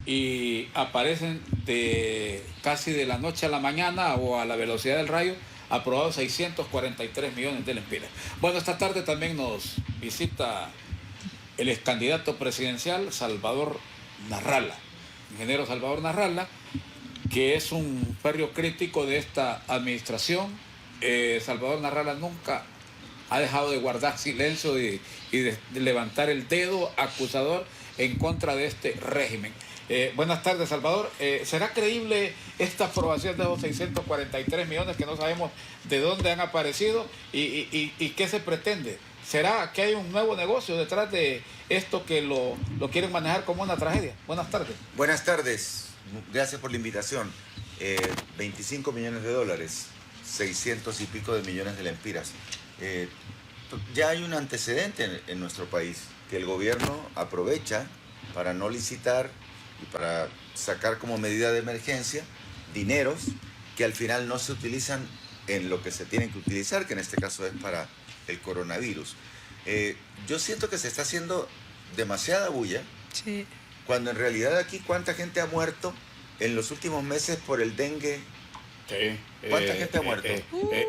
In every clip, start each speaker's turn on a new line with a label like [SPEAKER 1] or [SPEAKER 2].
[SPEAKER 1] y aparecen casi de la noche a la mañana o a la velocidad del rayo, aprobados 643 millones de lempiras. Bueno, esta tarde también nos visita el ex candidato presidencial Salvador Narrala, ingeniero Salvador Narrala, que es un férreo crítico de esta administración. Salvador Narrala nunca ha dejado de guardar silencio y de levantar el dedo acusador en contra de este régimen. Buenas tardes, Salvador. ¿Será creíble esta aprobación de los 643 millones que no sabemos de dónde han aparecido y qué se pretende? ¿Será que hay un nuevo negocio detrás de esto que lo quieren manejar como una tragedia? Buenas tardes.
[SPEAKER 2] Buenas tardes. Gracias por la invitación. 25 millones de dólares, 600 y pico de millones de lempiras. Ya hay un antecedente en nuestro país que el gobierno aprovecha para no licitar y para sacar como medida de emergencia dineros que al final no se utilizan en lo que se tienen que utilizar, que en este caso es para el coronavirus. Yo siento que se está haciendo demasiada bulla,
[SPEAKER 3] sí,
[SPEAKER 2] cuando en realidad aquí cuánta gente ha muerto en los últimos meses por el dengue.
[SPEAKER 1] Sí,
[SPEAKER 2] ¿Cuánta gente ha muerto?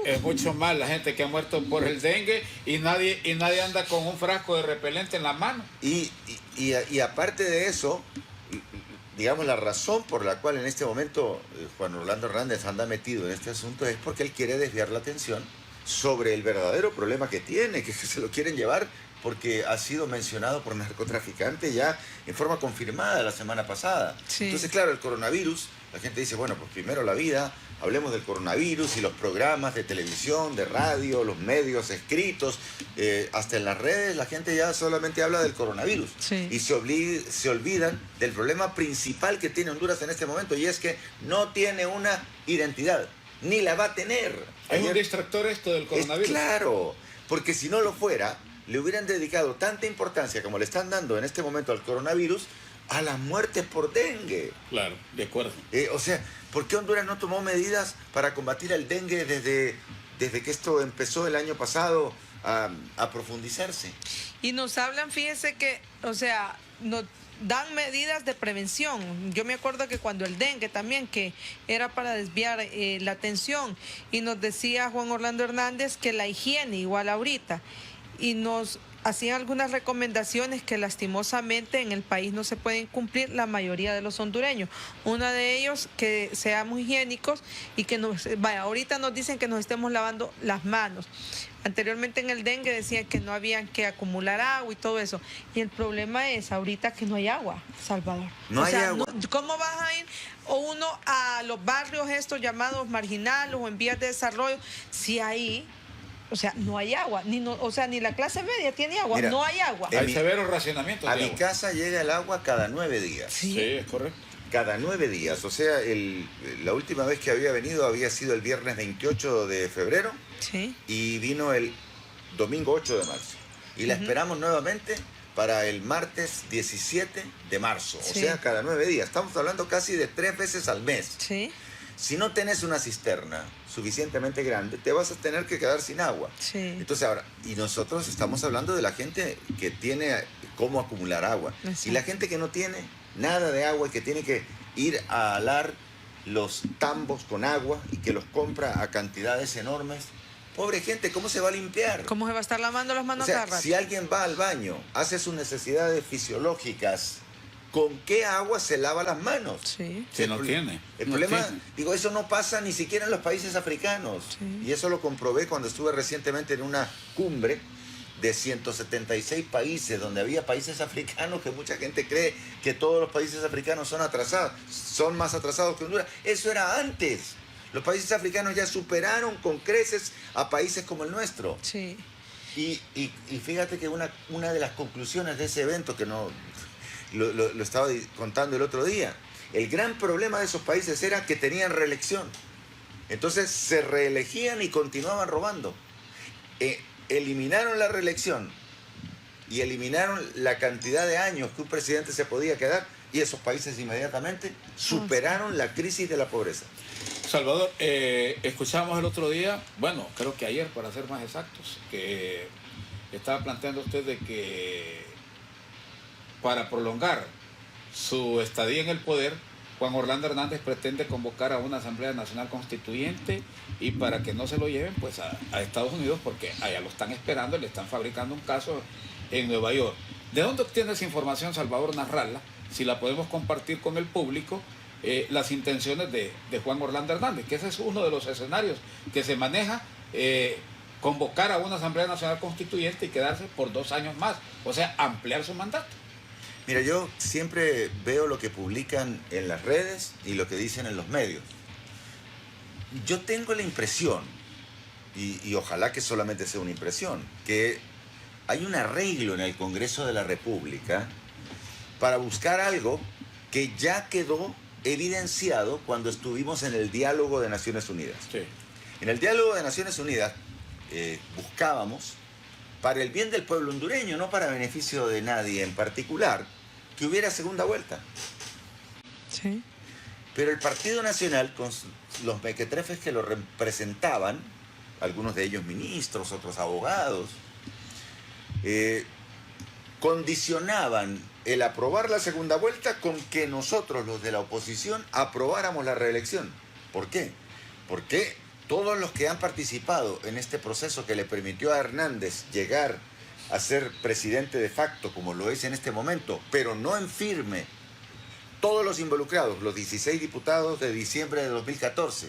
[SPEAKER 1] Es mucho más la gente que ha muerto por el dengue y nadie anda con un frasco de repelente en la mano.
[SPEAKER 2] Y aparte de eso, digamos, la razón por la cual en este momento Juan Orlando Hernández anda metido en este asunto es porque él quiere desviar la atención sobre el verdadero problema que tiene, que se lo quieren llevar porque ha sido mencionado por narcotraficantes ya en forma confirmada la semana pasada.
[SPEAKER 3] sí.
[SPEAKER 2] Entonces, claro, el coronavirus, la gente dice, bueno, pues primero la vida, hablemos del coronavirus y los programas de televisión, de radio, los medios escritos, hasta en las redes la gente ya solamente habla del coronavirus.
[SPEAKER 3] Sí.
[SPEAKER 2] Y se olvidan del problema principal que tiene Honduras en este momento, y es que no tiene una identidad, ni la va a tener.
[SPEAKER 1] ¿Hay un distractor esto del coronavirus?
[SPEAKER 2] Claro, porque si no lo fuera, le hubieran dedicado tanta importancia como le están dando en este momento al coronavirus a las muertes por dengue.
[SPEAKER 1] Claro, de acuerdo.
[SPEAKER 2] O sea, ¿por qué Honduras no tomó medidas para combatir el dengue desde que esto empezó el año pasado a profundizarse?
[SPEAKER 3] Y nos hablan, fíjese que, o sea, nos dan medidas de prevención. Yo me acuerdo que cuando el dengue también, que era para desviar la atención, y nos decía Juan Orlando Hernández que la higiene igual ahorita, y nos hacían algunas recomendaciones que lastimosamente en el país no se pueden cumplir la mayoría de los hondureños. Una de ellos, que seamos higiénicos y que ahorita nos dicen que nos estemos lavando las manos. Anteriormente en el dengue decían que no habían que acumular agua y todo eso. Y el problema es ahorita que no hay agua, Salvador.
[SPEAKER 2] No hay agua.
[SPEAKER 3] ¿Cómo vas a ir uno a los barrios estos llamados marginales o en vías de desarrollo si ahí... O sea, no hay agua, ni la clase media tiene agua? Mira, no hay agua.
[SPEAKER 1] Hay severos racionamientos de agua.
[SPEAKER 2] A mi casa llega el agua cada 9 días.
[SPEAKER 3] Sí,
[SPEAKER 1] sí, es correcto.
[SPEAKER 2] Cada 9 días. O sea, la última vez que había venido había sido el viernes 28 de febrero.
[SPEAKER 3] sí.
[SPEAKER 2] Y vino el domingo 8 de marzo. Y la esperamos nuevamente para el martes 17 de marzo. O sea, cada 9 días. Estamos hablando casi de 3 veces al mes.
[SPEAKER 3] Sí.
[SPEAKER 2] Si no tenés una cisterna suficientemente grande, te vas a tener que quedar sin agua.
[SPEAKER 3] Sí.
[SPEAKER 2] Entonces ahora, y nosotros estamos hablando de la gente que tiene cómo acumular agua.
[SPEAKER 3] Exacto.
[SPEAKER 2] Y la gente que no tiene nada de agua y que tiene que ir a alar los tambos con agua y que los compra a cantidades enormes. Pobre gente, ¿cómo se va a limpiar?
[SPEAKER 3] ¿Cómo se va a estar lavando las manos cada rato?
[SPEAKER 2] Si alguien va al baño, hace sus necesidades fisiológicas, ¿con qué agua se lava las manos?
[SPEAKER 3] Sí.
[SPEAKER 1] Si no tiene.
[SPEAKER 2] El
[SPEAKER 1] no
[SPEAKER 2] problema,
[SPEAKER 1] tiene.
[SPEAKER 2] digo, eso no pasa ni siquiera en los países africanos.
[SPEAKER 3] Sí.
[SPEAKER 2] Y eso lo comprobé cuando estuve recientemente en una cumbre de 176 países, donde había países africanos que mucha gente cree que todos los países africanos son atrasados, son más atrasados que Honduras. Eso era antes. Los países africanos ya superaron con creces a países como el nuestro.
[SPEAKER 3] Sí.
[SPEAKER 2] Y fíjate que una de las conclusiones de ese evento, que no lo estaba contando el otro día, el gran problema de esos países era que tenían reelección. Entonces se reelegían y continuaban robando. Eliminaron la reelección y eliminaron la cantidad de años que un presidente se podía quedar, y esos países inmediatamente superaron la crisis de la pobreza.
[SPEAKER 1] Salvador, escuchamos el otro día, bueno, creo que ayer para ser más exactos, que estaba planteando usted de que para prolongar su estadía en el poder, Juan Orlando Hernández pretende convocar a una Asamblea Nacional Constituyente y para que no se lo lleven pues a Estados Unidos, porque allá lo están esperando, le están fabricando un caso en Nueva York. ¿De dónde obtiene esa información, Salvador? Narrarla, si la podemos compartir con el público, las intenciones de Juan Orlando Hernández, que ese es uno de los escenarios que se maneja, convocar a una Asamblea Nacional Constituyente y quedarse por 2 años más, o sea, ampliar su mandato.
[SPEAKER 2] Mira, yo siempre veo lo que publican en las redes y lo que dicen en los medios. Yo tengo la impresión, y ojalá que solamente sea una impresión, que hay un arreglo en el Congreso de la República para buscar algo que ya quedó evidenciado cuando estuvimos en el diálogo de Naciones Unidas.
[SPEAKER 1] Sí.
[SPEAKER 2] En el diálogo de Naciones Unidas buscábamos, para el bien del pueblo hondureño, no para beneficio de nadie en particular, que hubiera segunda vuelta.
[SPEAKER 3] Sí.
[SPEAKER 2] Pero el Partido Nacional, con los mequetrefes que lo representaban, algunos de ellos ministros, otros abogados, condicionaban el aprobar la segunda vuelta con que nosotros, los de la oposición, aprobáramos la reelección. ¿Por qué? Porque todos los que han participado en este proceso que le permitió a Hernández llegar a ser presidente de facto, como lo es en este momento, pero no en firme, todos los involucrados, los 16 diputados de diciembre de 2014,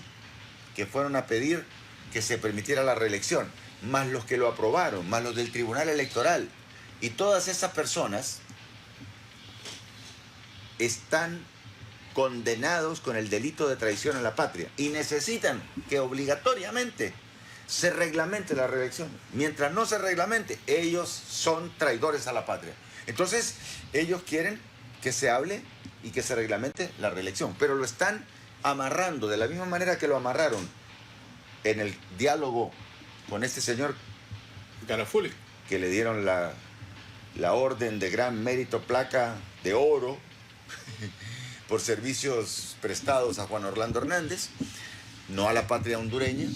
[SPEAKER 2] que fueron a pedir que se permitiera la reelección, más los que lo aprobaron, más los del Tribunal Electoral, y todas esas personas están condenados con el delito de traición a la patria y necesitan que obligatoriamente se reglamente la reelección. Mientras no se reglamente, ellos son traidores a la patria. Entonces, ellos quieren que se hable y que se reglamente la reelección, pero lo están amarrando de la misma manera que lo amarraron en el diálogo con este señor
[SPEAKER 1] Garafuli,
[SPEAKER 2] que le dieron la orden de gran mérito, placa de oro por servicios prestados a Juan Orlando Hernández, no a la patria hondureña.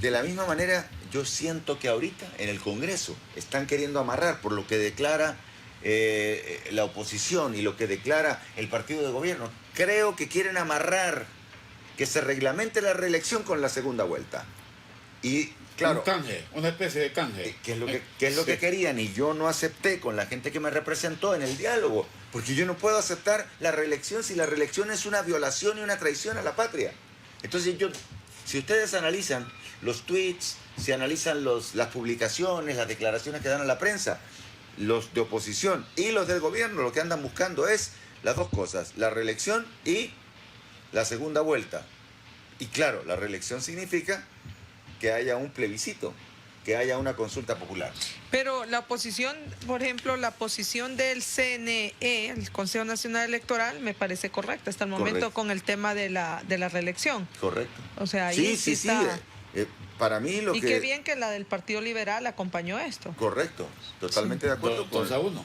[SPEAKER 2] De la misma manera, yo siento que ahorita en el Congreso están queriendo amarrar por lo que declara la oposición y lo que declara el partido de gobierno. Creo que quieren amarrar que se reglamente la reelección con la segunda vuelta. Y claro,
[SPEAKER 1] un canje, una especie de canje.
[SPEAKER 2] ¿qué es lo que querían? Y yo no acepté con la gente que me representó en el diálogo, porque yo no puedo aceptar la reelección si la reelección es una violación y una traición a la patria. Entonces si ustedes analizan los tweets, si analizan las publicaciones, las declaraciones que dan a la prensa, los de oposición y los del gobierno, lo que andan buscando es las dos cosas, la reelección y la segunda vuelta. Y claro, la reelección significa que haya un plebiscito, que haya una consulta popular.
[SPEAKER 3] Pero la oposición, por ejemplo, la posición del CNE, el Consejo Nacional Electoral, me parece correcta hasta el momento. Correcto. Con el tema de la reelección.
[SPEAKER 2] Correcto.
[SPEAKER 3] O sea, ahí
[SPEAKER 2] sí está. Para mí
[SPEAKER 3] y qué bien que la del Partido Liberal acompañó esto.
[SPEAKER 2] Correcto, totalmente de acuerdo.
[SPEAKER 1] 2-1.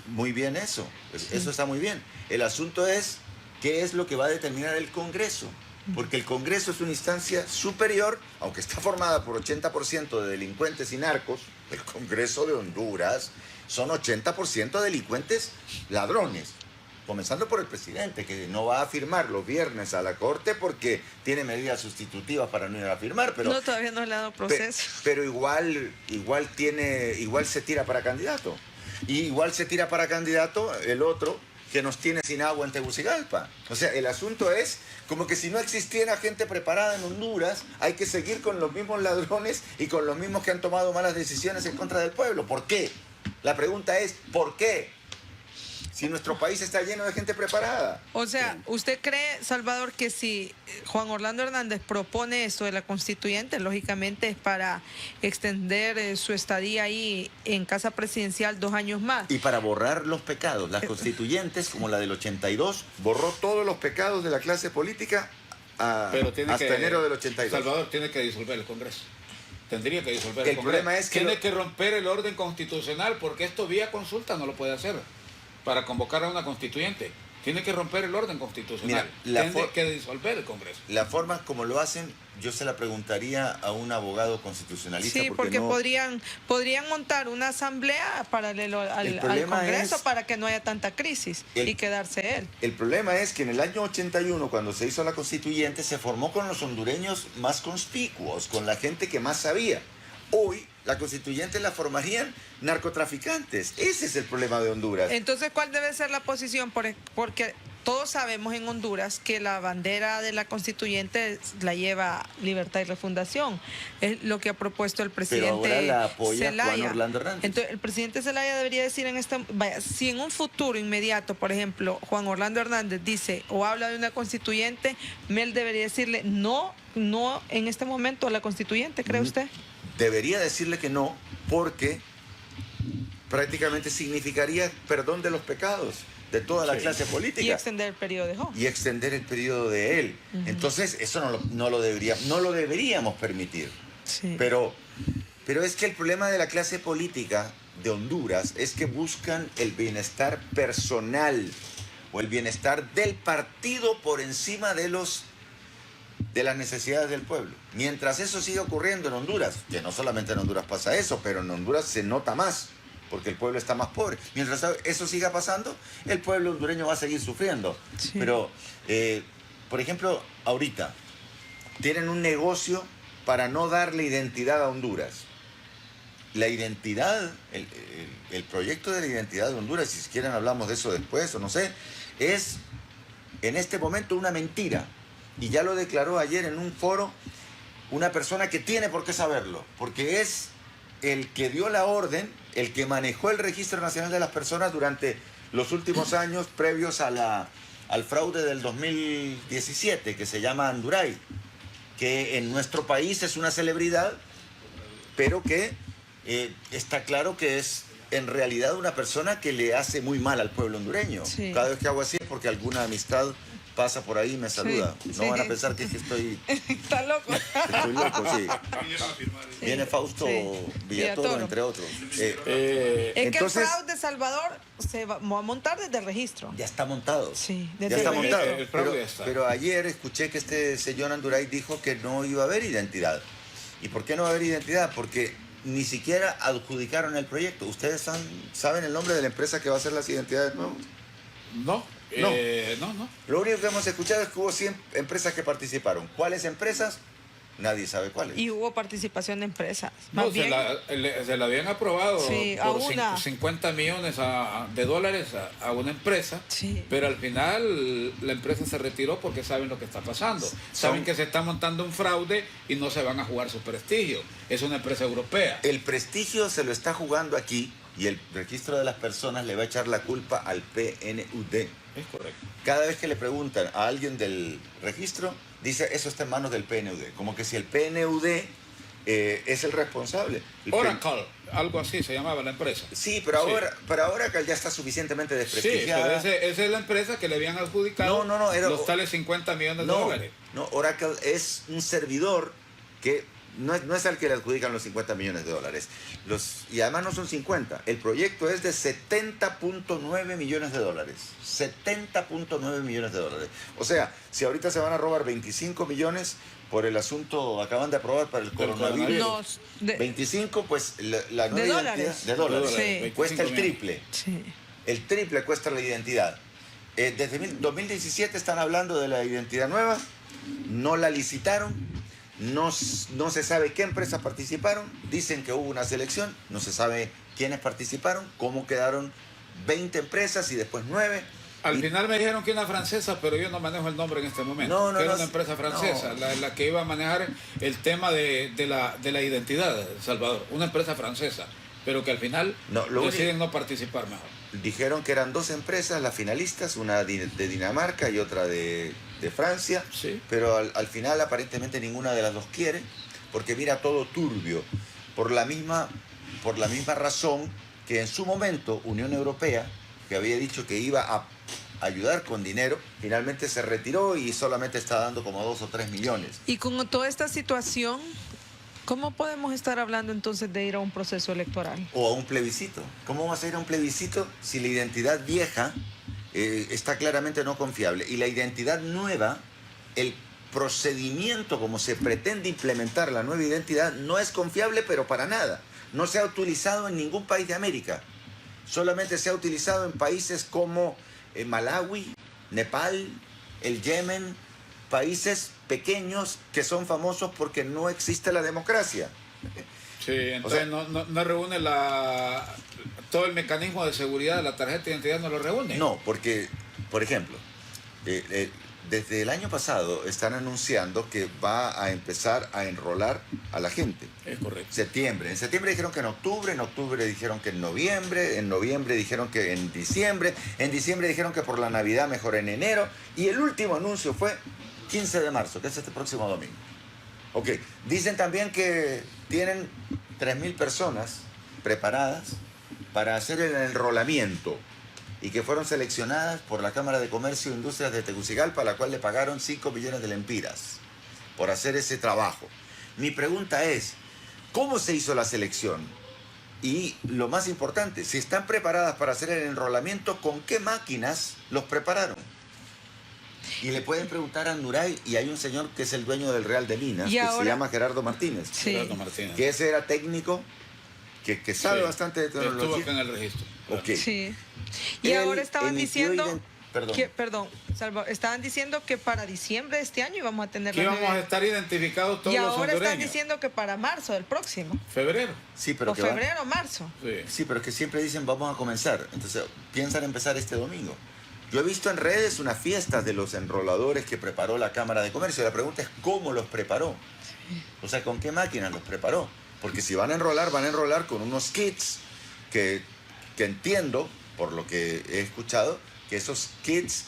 [SPEAKER 2] Muy bien eso, eso está muy bien. El asunto es qué es lo que va a determinar el Congreso, porque el Congreso es una instancia superior, aunque está formada por 80% de delincuentes y narcos. El Congreso de Honduras son 80% delincuentes ladrones. Comenzando por el presidente, que no va a firmar los viernes a la Corte porque tiene medidas sustitutivas para no ir a firmar. Pero,
[SPEAKER 3] no, todavía no le ha dado proceso.
[SPEAKER 2] Pero igual se tira para candidato. Y igual se tira para candidato el otro que nos tiene sin agua en Tegucigalpa. O sea, el asunto es como que si no existiera gente preparada en Honduras, hay que seguir con los mismos ladrones y con los mismos que han tomado malas decisiones en contra del pueblo. ¿Por qué? La pregunta es, ¿por qué? Si nuestro país está lleno de gente preparada.
[SPEAKER 3] O sea, ¿usted cree, Salvador, que si Juan Orlando Hernández propone esto de la constituyente, lógicamente es para extender su estadía ahí en Casa Presidencial 2 años más?
[SPEAKER 2] Y para borrar los pecados. Las constituyentes, como la del 82, borró todos los pecados de la clase política hasta enero del 82.
[SPEAKER 1] Salvador tiene que disolver el Congreso. Tendría que disolver el Congreso.
[SPEAKER 2] Problema es que
[SPEAKER 1] tiene que romper el orden constitucional, porque esto vía consulta no lo puede hacer para convocar a una constituyente. Tiene que romper el orden constitucional.
[SPEAKER 2] Mira,
[SPEAKER 1] Tiene que disolver el Congreso.
[SPEAKER 2] La forma como lo hacen, yo se la preguntaría a un abogado constitucionalista.
[SPEAKER 3] Sí, porque
[SPEAKER 2] no,
[SPEAKER 3] podrían montar una asamblea paralelo al Congreso para que no haya tanta crisis y quedarse él.
[SPEAKER 2] El problema es que en el año 81, cuando se hizo la constituyente, se formó con los hondureños más conspicuos, con la gente que más sabía. Hoy, la constituyente la formarían narcotraficantes. Ese es el problema de Honduras.
[SPEAKER 3] Entonces, ¿cuál debe ser la posición? Porque todos sabemos en Honduras que la bandera de la constituyente la lleva Libertad y Refundación. Es lo que ha propuesto el presidente
[SPEAKER 2] Pero ahora la apoya
[SPEAKER 3] Zelaya.
[SPEAKER 2] Juan Orlando Hernández.
[SPEAKER 3] Entonces, el presidente Zelaya debería decir si en un futuro inmediato, por ejemplo, Juan Orlando Hernández dice o habla de una constituyente, Mel debería decirle no en este momento a la constituyente, ¿cree usted?
[SPEAKER 2] Debería decirle que no, porque prácticamente significaría perdón de los pecados de toda la clase política.
[SPEAKER 3] Y extender el periodo de Joe.
[SPEAKER 2] Y extender el periodo de él. Entonces, eso no lo deberíamos permitir.
[SPEAKER 3] Sí.
[SPEAKER 2] Pero es que el problema de la clase política de Honduras es que buscan el bienestar personal o el bienestar del partido por encima de las necesidades del pueblo. Mientras eso siga ocurriendo en Honduras, que no solamente en Honduras pasa eso, pero en Honduras se nota más, porque el pueblo está más pobre. Mientras eso siga pasando, el pueblo hondureño va a seguir sufriendo. Sí. Pero, por ejemplo, ahorita tienen un negocio para no darle identidad a Honduras. La identidad, el proyecto de la identidad de Honduras, si quieren hablamos de eso después o no sé, es en este momento una mentira. Y ya lo declaró ayer en un foro una persona que tiene por qué saberlo, porque es el que dio la orden, el que manejó el Registro Nacional de las Personas durante los últimos años previos al fraude del 2017, que se llama Anduray, que en nuestro país es una celebridad, pero que está claro que es en realidad una persona que le hace muy mal al pueblo hondureño. Sí. Cada vez que hago así es porque alguna amistad pasa por ahí y me saluda. Sí, no van a pensar que estoy...
[SPEAKER 3] Está loco.
[SPEAKER 2] Estoy loco, sí. Viene Fausto Villatoro, entre otros.
[SPEAKER 3] Es que el fraude, Salvador, se va a montar desde el registro.
[SPEAKER 2] Ya está montado.
[SPEAKER 3] Sí,
[SPEAKER 2] ya está montado.
[SPEAKER 1] Está.
[SPEAKER 2] Pero ayer escuché que este señor Anduray dijo que no iba a haber identidad. ¿Y por qué no va a haber identidad? Porque ni siquiera adjudicaron el proyecto. ¿Ustedes saben el nombre de la empresa que va a hacer las identidades nuevas?
[SPEAKER 1] No. No.
[SPEAKER 2] Lo único que hemos escuchado es que hubo 100 empresas que participaron. ¿Cuáles empresas? Nadie sabe cuáles.
[SPEAKER 3] Y hubo participación de empresas.
[SPEAKER 1] No, se la habían aprobado por 50 millones de dólares a una empresa, pero al final la empresa se retiró porque saben lo que está pasando. Saben que se está montando un fraude y no se van a jugar su prestigio. Es una empresa europea.
[SPEAKER 2] El prestigio se lo está jugando aquí y el registro de las personas le va a echar la culpa al PNUD.
[SPEAKER 1] Es correcto.
[SPEAKER 2] Cada vez que le preguntan a alguien del registro, dice, eso está en manos del PNUD. Como que si el PNUD es el responsable.
[SPEAKER 1] Oracle, algo así se llamaba la empresa.
[SPEAKER 2] Sí, pero ahora Oracle ya está suficientemente desprestigiada.
[SPEAKER 1] Sí, pero esa es la empresa que le habían adjudicado los tales 50 millones de dólares.
[SPEAKER 2] No, Oracle es un servidor que no es al que le adjudican los 50 millones de dólares. Y además no son 50. El proyecto es de 70.9 millones de dólares. 70.9 millones de dólares. O sea, si ahorita se van a robar 25 millones por el asunto, acaban de aprobar para el coronavirus. 25, pues la nueva identidad de dólares.
[SPEAKER 3] Sí.
[SPEAKER 2] Cuesta el triple.
[SPEAKER 3] Sí.
[SPEAKER 2] El triple cuesta la identidad. Desde 2017 están hablando de la identidad nueva. No la licitaron. No se sabe qué empresas participaron, dicen que hubo una selección, no se sabe quiénes participaron, cómo quedaron 20 empresas y después 9.
[SPEAKER 1] Al final me dijeron que una francesa, pero yo no manejo el nombre en este momento.
[SPEAKER 2] No,
[SPEAKER 1] era una empresa francesa, la que iba a manejar el tema de la identidad, Salvador. Una empresa francesa, pero que al final deciden no participar mejor.
[SPEAKER 2] Dijeron que eran 2 empresas las finalistas, una de Dinamarca y otra de Francia, pero al final aparentemente ninguna de las dos quiere, porque mira todo turbio, por la misma razón que en su momento Unión Europea, que había dicho que iba a ayudar con dinero, finalmente se retiró y solamente está dando como 2 o 3 millones.
[SPEAKER 3] Y con toda esta situación, ¿cómo podemos estar hablando entonces de ir a un proceso electoral?
[SPEAKER 2] O a un plebiscito. ¿Cómo vas a ir a un plebiscito si la identidad vieja está claramente no confiable. Y la identidad nueva, el procedimiento como se pretende implementar la nueva identidad, no es confiable, pero para nada. No se ha utilizado en ningún país de América. Solamente se ha utilizado en países como Malawi, Nepal, el Yemen, países pequeños que son famosos porque no existe la democracia.
[SPEAKER 1] Sí, entonces no reúne todo el mecanismo de seguridad de la tarjeta de identidad, no lo reúne.
[SPEAKER 2] No, porque, por ejemplo, desde el año pasado están anunciando que va a empezar a enrolar a la gente.
[SPEAKER 1] Es correcto.
[SPEAKER 2] Septiembre. En septiembre dijeron que en octubre dijeron que en noviembre dijeron que en diciembre dijeron que por la Navidad mejor en enero, y el último anuncio fue 15 de marzo, que es este próximo domingo. Ok, dicen también que tienen 3.000 personas preparadas para hacer el enrolamiento y que fueron seleccionadas por la Cámara de Comercio e Industrias de Tegucigalpa, a la cual le pagaron 5 millones de lempiras por hacer ese trabajo. Mi pregunta es, ¿cómo se hizo la selección? Y lo más importante, si están preparadas para hacer el enrolamiento, ¿con qué máquinas los prepararon? Y le pueden preguntar a Nuray, y hay un señor que es el dueño del Real de Minas, que se llama Gerardo Martínez.
[SPEAKER 3] Sí.
[SPEAKER 1] Gerardo Martínez.
[SPEAKER 2] Que ese era técnico, que sabe bastante de tecnología.
[SPEAKER 1] Estuvo acá en el registro.
[SPEAKER 2] Ok.
[SPEAKER 3] Sí. Y
[SPEAKER 2] Él
[SPEAKER 3] ahora estaban
[SPEAKER 2] emitió
[SPEAKER 3] diciendo
[SPEAKER 2] Perdón.
[SPEAKER 3] estaban diciendo que para diciembre de este año íbamos a tener
[SPEAKER 1] Que
[SPEAKER 3] la
[SPEAKER 1] íbamos a estar identificados todos
[SPEAKER 3] y
[SPEAKER 1] los
[SPEAKER 3] ahora
[SPEAKER 1] hondureños.
[SPEAKER 3] están diciendo que para marzo del próximo.
[SPEAKER 1] Febrero.
[SPEAKER 2] Sí, pero
[SPEAKER 3] O
[SPEAKER 2] que
[SPEAKER 3] febrero o marzo.
[SPEAKER 2] Sí, pero es que siempre dicen vamos a comenzar. Entonces piensan empezar este domingo. Yo he visto en redes unas fiestas de los enroladores que preparó la Cámara de Comercio. La pregunta es cómo los preparó. O sea, ¿con qué máquinas los preparó? Porque si van a enrolar con unos kits que entiendo, por lo que he escuchado, que esos kits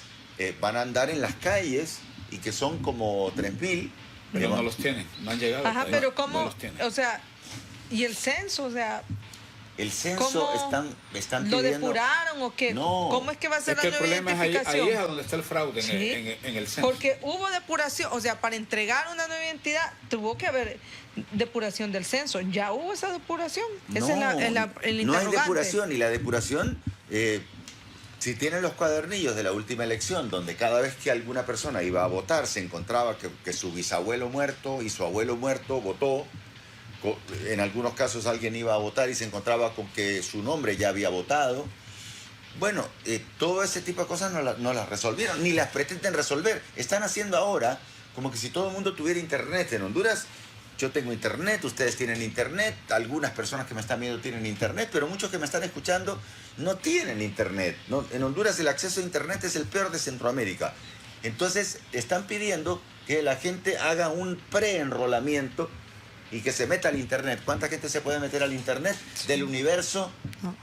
[SPEAKER 2] van a andar en las calles y que son como 3.000.
[SPEAKER 1] Pero no los tienen, no han llegado.
[SPEAKER 3] Ajá, pero ¿cómo?
[SPEAKER 1] No los tienen.
[SPEAKER 3] O sea, y el censo, o sea,
[SPEAKER 2] El censo están
[SPEAKER 3] ¿lo
[SPEAKER 2] pidiendo...
[SPEAKER 3] depuraron o qué?
[SPEAKER 2] No.
[SPEAKER 3] ¿Cómo es que va a ser
[SPEAKER 1] Es que
[SPEAKER 3] la
[SPEAKER 1] el
[SPEAKER 3] nueva
[SPEAKER 1] problema es ahí
[SPEAKER 3] identificación?
[SPEAKER 1] es a donde está el fraude,
[SPEAKER 3] Sí.
[SPEAKER 1] en el censo.
[SPEAKER 3] Porque hubo depuración, o sea, para entregar una nueva identidad tuvo que haber depuración del censo. ¿Ya hubo esa depuración? Ese es el
[SPEAKER 2] no hay
[SPEAKER 3] interrogante.
[SPEAKER 2] depuración, y la depuración, si tienen los cuadernillos de la última elección, donde cada vez que alguna persona iba a votar se encontraba que su bisabuelo muerto y su abuelo muerto votó, en algunos casos alguien iba a votar y se encontraba con que su nombre ya había votado. Bueno, todo ese tipo de cosas no las resolvieron, ni las pretenden resolver. Están haciendo ahora como que si todo el mundo tuviera internet. En Honduras yo tengo internet, ustedes tienen internet, algunas personas que me están viendo tienen internet, pero muchos que me están escuchando no tienen internet. No, en Honduras el acceso a internet es el peor de Centroamérica. Entonces están pidiendo que la gente haga un preenrolamiento y que se meta al internet. ¿Cuánta gente se puede meter al internet? Del universo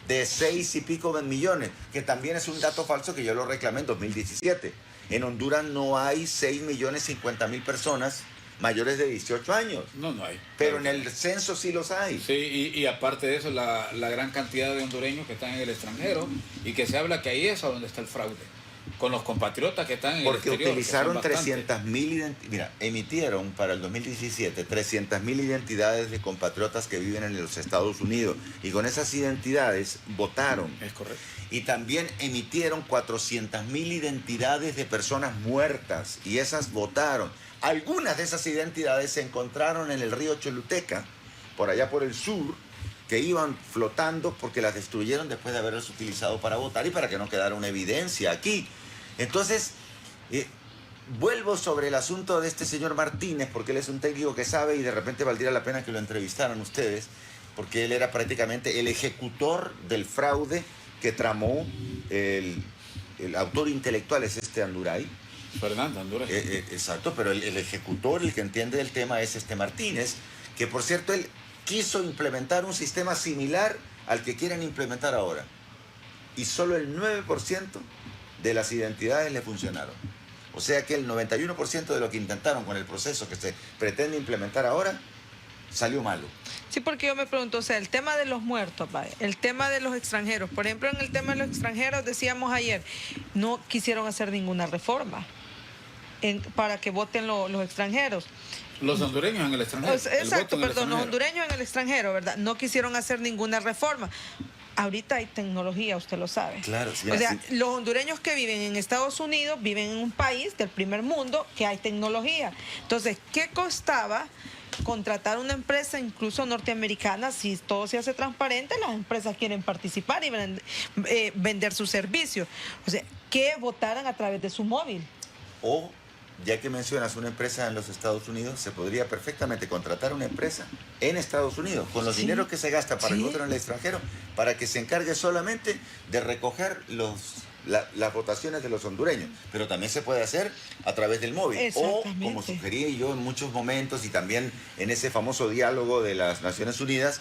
[SPEAKER 2] de 6 y pico millones, que también es un dato falso que yo lo reclamé en 2017. En Honduras no hay 6.050.000 personas mayores de 18 años.
[SPEAKER 1] No hay.
[SPEAKER 2] Pero en el censo sí los hay.
[SPEAKER 1] Sí, y aparte de eso, la gran cantidad de hondureños que están en el extranjero y que se habla que ahí es a donde está el fraude. Con los compatriotas que están en
[SPEAKER 2] Porque
[SPEAKER 1] el exterior.
[SPEAKER 2] utilizaron
[SPEAKER 1] que son bastantes.
[SPEAKER 2] 300.000 identidades. Mira, emitieron para el 2017 300.000 identidades de compatriotas que viven en los Estados Unidos. Y con esas identidades votaron.
[SPEAKER 1] Es correcto.
[SPEAKER 2] Y también emitieron 400.000 identidades de personas muertas. Y esas votaron. Algunas de esas identidades se encontraron en el río Choluteca, por allá por el sur, que iban flotando porque las destruyeron después de haberlas utilizado para votar y para que no quedara una evidencia aquí. Entonces, vuelvo sobre el asunto de este señor Martínez, porque él es un técnico que sabe y de repente valdría la pena que lo entrevistaran ustedes, porque él era prácticamente el ejecutor del fraude que tramó el autor intelectual, es este Anduray.
[SPEAKER 1] Fernando Honduras.
[SPEAKER 2] Exacto, pero el ejecutor, el que entiende el tema es este Martínez, que por cierto él quiso implementar un sistema similar al que quieren implementar ahora. Y solo el 9% de las identidades le funcionaron. O sea que el 91% de lo que intentaron con el proceso que se pretende implementar ahora salió malo.
[SPEAKER 3] Sí, porque yo me pregunto, o sea, el tema de los muertos, vaya, el tema de los extranjeros. Por ejemplo, en el tema de los extranjeros, decíamos ayer, no quisieron hacer ninguna reforma para que voten los extranjeros.
[SPEAKER 1] Los hondureños en el extranjero.
[SPEAKER 3] Exacto, perdón, los hondureños en el extranjero, ¿verdad? No quisieron hacer ninguna reforma. ahorita hay tecnología, usted lo sabe.
[SPEAKER 2] Claro, sí,
[SPEAKER 3] O sea,
[SPEAKER 2] sí.
[SPEAKER 3] los hondureños que viven en Estados Unidos viven en un país del primer mundo que hay tecnología. Entonces, ¿qué costaba contratar una empresa, incluso norteamericana? Si todo se hace transparente, las empresas quieren participar y vender sus servicios. O sea, que votaran a través de su móvil.
[SPEAKER 2] O, ya que mencionas una empresa en los Estados Unidos, se podría perfectamente contratar una empresa en Estados Unidos, con los
[SPEAKER 3] Sí.
[SPEAKER 2] dineros que se gasta para el
[SPEAKER 3] Sí.
[SPEAKER 2] voto en el extranjero, para que se encargue solamente de recoger las votaciones de los hondureños. Pero también se puede hacer a través del móvil. O,
[SPEAKER 3] Exactamente.
[SPEAKER 2] como sugerí yo en muchos momentos, y también en ese famoso diálogo de las Naciones Unidas,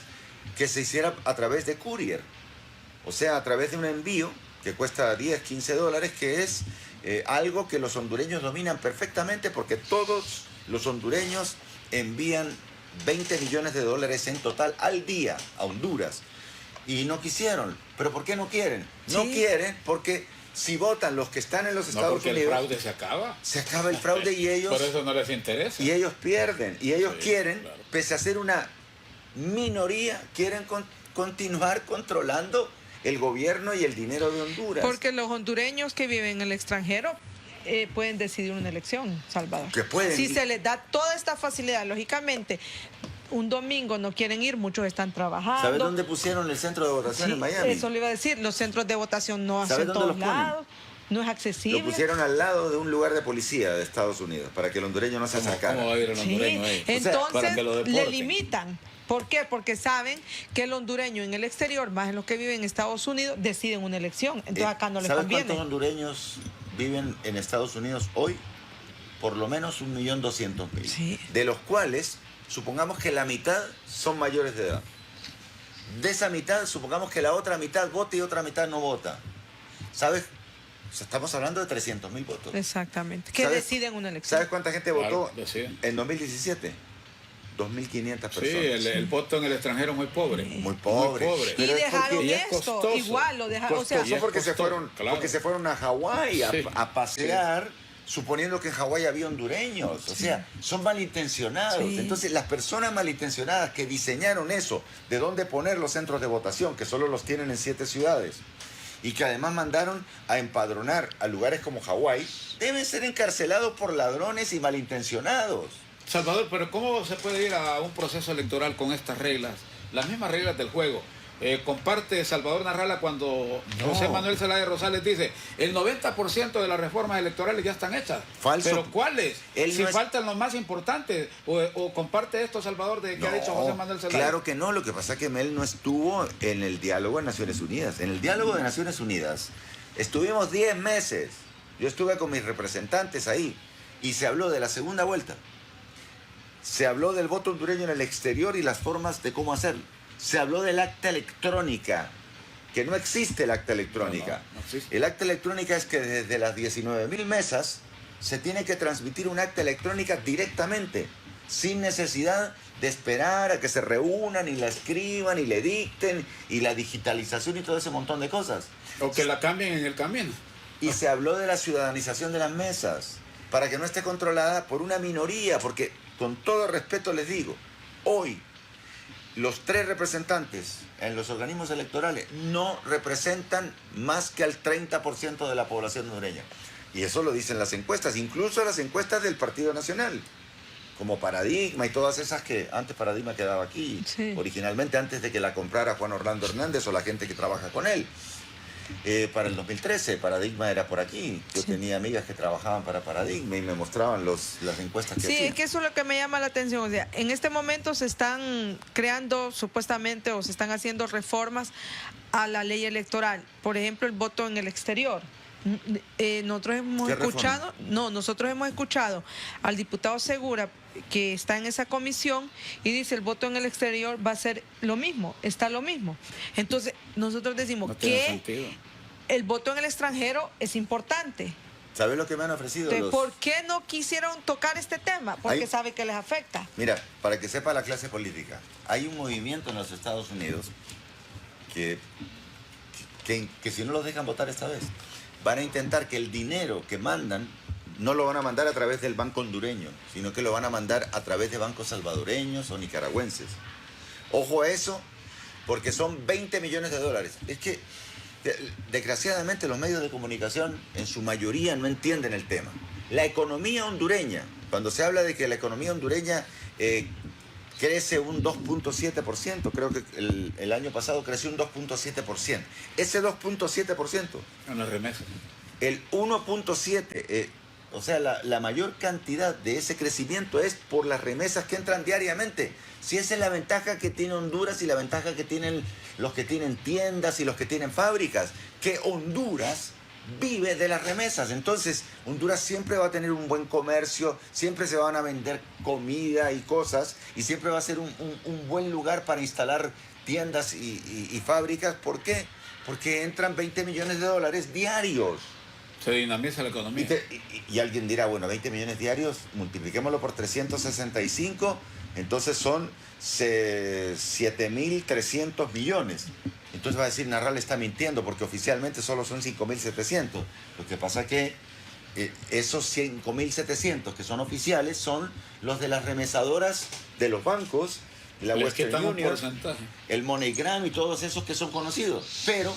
[SPEAKER 2] que se hiciera a través de courier. O sea, a través de un envío que cuesta 10, 15 dólares, que es algo que los hondureños dominan perfectamente, porque todos los hondureños envían 20 millones de dólares en total al día a Honduras. Y no quisieron. ¿Pero por qué no quieren? No
[SPEAKER 3] Sí.
[SPEAKER 2] quieren porque si votan los que están en los
[SPEAKER 1] No,
[SPEAKER 2] Estados
[SPEAKER 1] porque el
[SPEAKER 2] Unidos,
[SPEAKER 1] fraude se acaba.
[SPEAKER 2] se acaba el fraude y ellos,
[SPEAKER 1] Por eso no les interesa.
[SPEAKER 2] y ellos pierden. Y ellos
[SPEAKER 1] Sí,
[SPEAKER 2] quieren,
[SPEAKER 1] claro.
[SPEAKER 2] pese a ser una minoría, quieren continuar controlando el gobierno y el dinero de Honduras.
[SPEAKER 3] Porque los hondureños que viven en el extranjero pueden decidir una elección, Salvador.
[SPEAKER 2] Que pueden.
[SPEAKER 3] Si se les da toda esta facilidad, lógicamente, un domingo no quieren ir, muchos están trabajando.
[SPEAKER 2] ¿Sabes dónde pusieron el centro de votación?
[SPEAKER 3] Sí,
[SPEAKER 2] En Miami.
[SPEAKER 3] eso le iba a decir, los centros de votación no
[SPEAKER 2] ¿Sabe
[SPEAKER 3] hacen
[SPEAKER 2] dónde
[SPEAKER 3] todos
[SPEAKER 2] los ponen?
[SPEAKER 3] lados, no es accesible.
[SPEAKER 2] Lo pusieron al lado de un lugar de policía de Estados Unidos, para que el hondureño no se
[SPEAKER 1] ¿Cómo
[SPEAKER 2] acercara.
[SPEAKER 1] va a ir el
[SPEAKER 3] Sí,
[SPEAKER 1] hondureño ahí?
[SPEAKER 2] para
[SPEAKER 3] entonces
[SPEAKER 1] que lo
[SPEAKER 3] le
[SPEAKER 1] deporten.
[SPEAKER 3] limitan. ¿Por qué? Porque saben que el hondureño en el exterior, más en los que viven en Estados Unidos, deciden una elección. Entonces acá no les
[SPEAKER 2] ¿Sabes
[SPEAKER 3] conviene.
[SPEAKER 2] cuántos hondureños viven en Estados Unidos hoy? Por lo menos 1.200.000.
[SPEAKER 3] Sí.
[SPEAKER 2] De los cuales, supongamos que la mitad son mayores de edad. De esa mitad, supongamos que la otra mitad vota y otra mitad no vota. ¿Sabes? O sea, estamos hablando de 300.000 votos.
[SPEAKER 3] Exactamente. Que
[SPEAKER 2] ¿Sabes?
[SPEAKER 3] deciden una elección.
[SPEAKER 2] ¿Sabes cuánta gente
[SPEAKER 1] Claro,
[SPEAKER 2] votó
[SPEAKER 1] deciden.
[SPEAKER 2] en 2017? 2.500 personas.
[SPEAKER 1] Sí, el voto en el extranjero es muy pobre.
[SPEAKER 2] Muy pobre.
[SPEAKER 1] Muy pobre.
[SPEAKER 3] Y
[SPEAKER 2] Pero es
[SPEAKER 3] dejaron
[SPEAKER 2] porque
[SPEAKER 1] y es
[SPEAKER 3] esto,
[SPEAKER 1] costoso.
[SPEAKER 3] igual lo dejaron. O sea,
[SPEAKER 2] Costoso
[SPEAKER 1] Y es
[SPEAKER 2] porque se
[SPEAKER 1] costoso,
[SPEAKER 2] fueron,
[SPEAKER 1] claro.
[SPEAKER 2] porque se fueron a Hawái
[SPEAKER 1] Sí.
[SPEAKER 2] a pasear, suponiendo que en Hawái había hondureños. O sea, son malintencionados.
[SPEAKER 3] Sí.
[SPEAKER 2] Entonces, las personas malintencionadas que diseñaron eso, de dónde poner los centros de votación, que solo los tienen en 7 ciudades, y que además mandaron a empadronar a lugares como Hawái, deben ser encarcelados por ladrones y malintencionados.
[SPEAKER 1] Salvador, pero ¿cómo se puede ir a un proceso electoral con estas reglas? Las mismas reglas del juego. Comparte Salvador Narrala cuando
[SPEAKER 2] No.
[SPEAKER 1] José Manuel Zelaya Rosales dice el 90% de las reformas electorales ya están hechas.
[SPEAKER 2] Falso.
[SPEAKER 1] ¿Pero cuáles?
[SPEAKER 2] Él
[SPEAKER 1] Si
[SPEAKER 2] no es-
[SPEAKER 1] faltan los más importantes. O comparte esto, Salvador, de que ha dicho José Manuel Zelaya.
[SPEAKER 2] Claro que no, lo que pasa es que él no estuvo en el diálogo de Naciones Unidas. En el diálogo de Naciones Unidas estuvimos 10 meses. Yo estuve con mis representantes ahí y se habló de la segunda vuelta. Se habló del voto hondureño en el exterior y las formas de cómo hacerlo. Se habló del acta electrónica, que no existe el acta electrónica.
[SPEAKER 1] No existe.
[SPEAKER 2] El acta electrónica es que desde las 19.000 mesas se tiene que transmitir un acta electrónica directamente, sin necesidad de esperar a que se reúnan y la escriban y le dicten y la digitalización y todo ese montón de cosas.
[SPEAKER 1] O que la cambien en el camino.
[SPEAKER 2] Y se habló de la ciudadanización de las mesas, para que no esté controlada por una minoría, porque con todo respeto les digo, hoy los 3 representantes en los organismos electorales no representan más que al 30% de la población hondureña. Y eso lo dicen las encuestas, incluso las encuestas del Partido Nacional, como Paradigma y todas esas que antes Paradigma quedaba aquí,
[SPEAKER 3] Sí.
[SPEAKER 2] originalmente antes de que la comprara Juan Orlando Hernández o la gente que trabaja con él. Para el 2013, Paradigma era por aquí. Yo
[SPEAKER 3] Sí.
[SPEAKER 2] tenía amigas que trabajaban para Paradigma y me mostraban las encuestas que
[SPEAKER 3] sí,
[SPEAKER 2] hacían.
[SPEAKER 3] es que eso es lo que me llama la atención. O sea, en este momento se están creando supuestamente o se están haciendo reformas a la ley electoral. Por ejemplo, el voto en el exterior. Nosotros hemos
[SPEAKER 2] ¿Qué reforma?
[SPEAKER 3] escuchado, nosotros hemos escuchado al diputado Segura que está en esa comisión y dice el voto en el exterior va a ser lo mismo, está lo mismo. Entonces, nosotros decimos
[SPEAKER 1] No tiene
[SPEAKER 3] que
[SPEAKER 1] sentido.
[SPEAKER 3] el voto en el extranjero es importante.
[SPEAKER 2] ¿Sabes lo que me han ofrecido?
[SPEAKER 3] Entonces, ¿por qué no quisieron tocar este tema? Porque
[SPEAKER 2] Hay-
[SPEAKER 3] sabe que les afecta.
[SPEAKER 2] Mira, para que sepa la clase política, hay un movimiento en los Estados Unidos que si no los dejan votar esta vez, van a intentar que el dinero que mandan no lo van a mandar a través del banco hondureño, sino que lo van a mandar a través de bancos salvadoreños o nicaragüenses. Ojo a eso, porque son 20 millones de dólares. Es que, desgraciadamente, los medios de comunicación en su mayoría no entienden el tema. La economía hondureña, cuando se habla de que la economía hondureña crece un 2.7%, creo que el año pasado creció un 2.7%. Ese 2.7%,
[SPEAKER 1] En las remesas.
[SPEAKER 2] el 1.7%, o sea, la mayor cantidad de ese crecimiento es por las remesas que entran diariamente. Si esa es la ventaja que tiene Honduras y la ventaja que tienen los que tienen tiendas y los que tienen fábricas, que Honduras vive de las remesas. Entonces, Honduras siempre va a tener un buen comercio, siempre se van a vender comida y cosas, y siempre va a ser un buen lugar para instalar tiendas y fábricas. ¿Por qué? Porque entran 20 millones de dólares diarios.
[SPEAKER 1] Se dinamiza la economía.
[SPEAKER 2] Y alguien dirá, bueno, 20 millones diarios, multipliquémoslo por 365, entonces son 7.300 millones. Entonces va a decir, Narral está mintiendo porque oficialmente solo son 5.700. Lo que pasa es que esos 5.700 que son oficiales son los de las remesadoras de los bancos, la Western Union, el MoneyGram y todos esos que son conocidos. Pero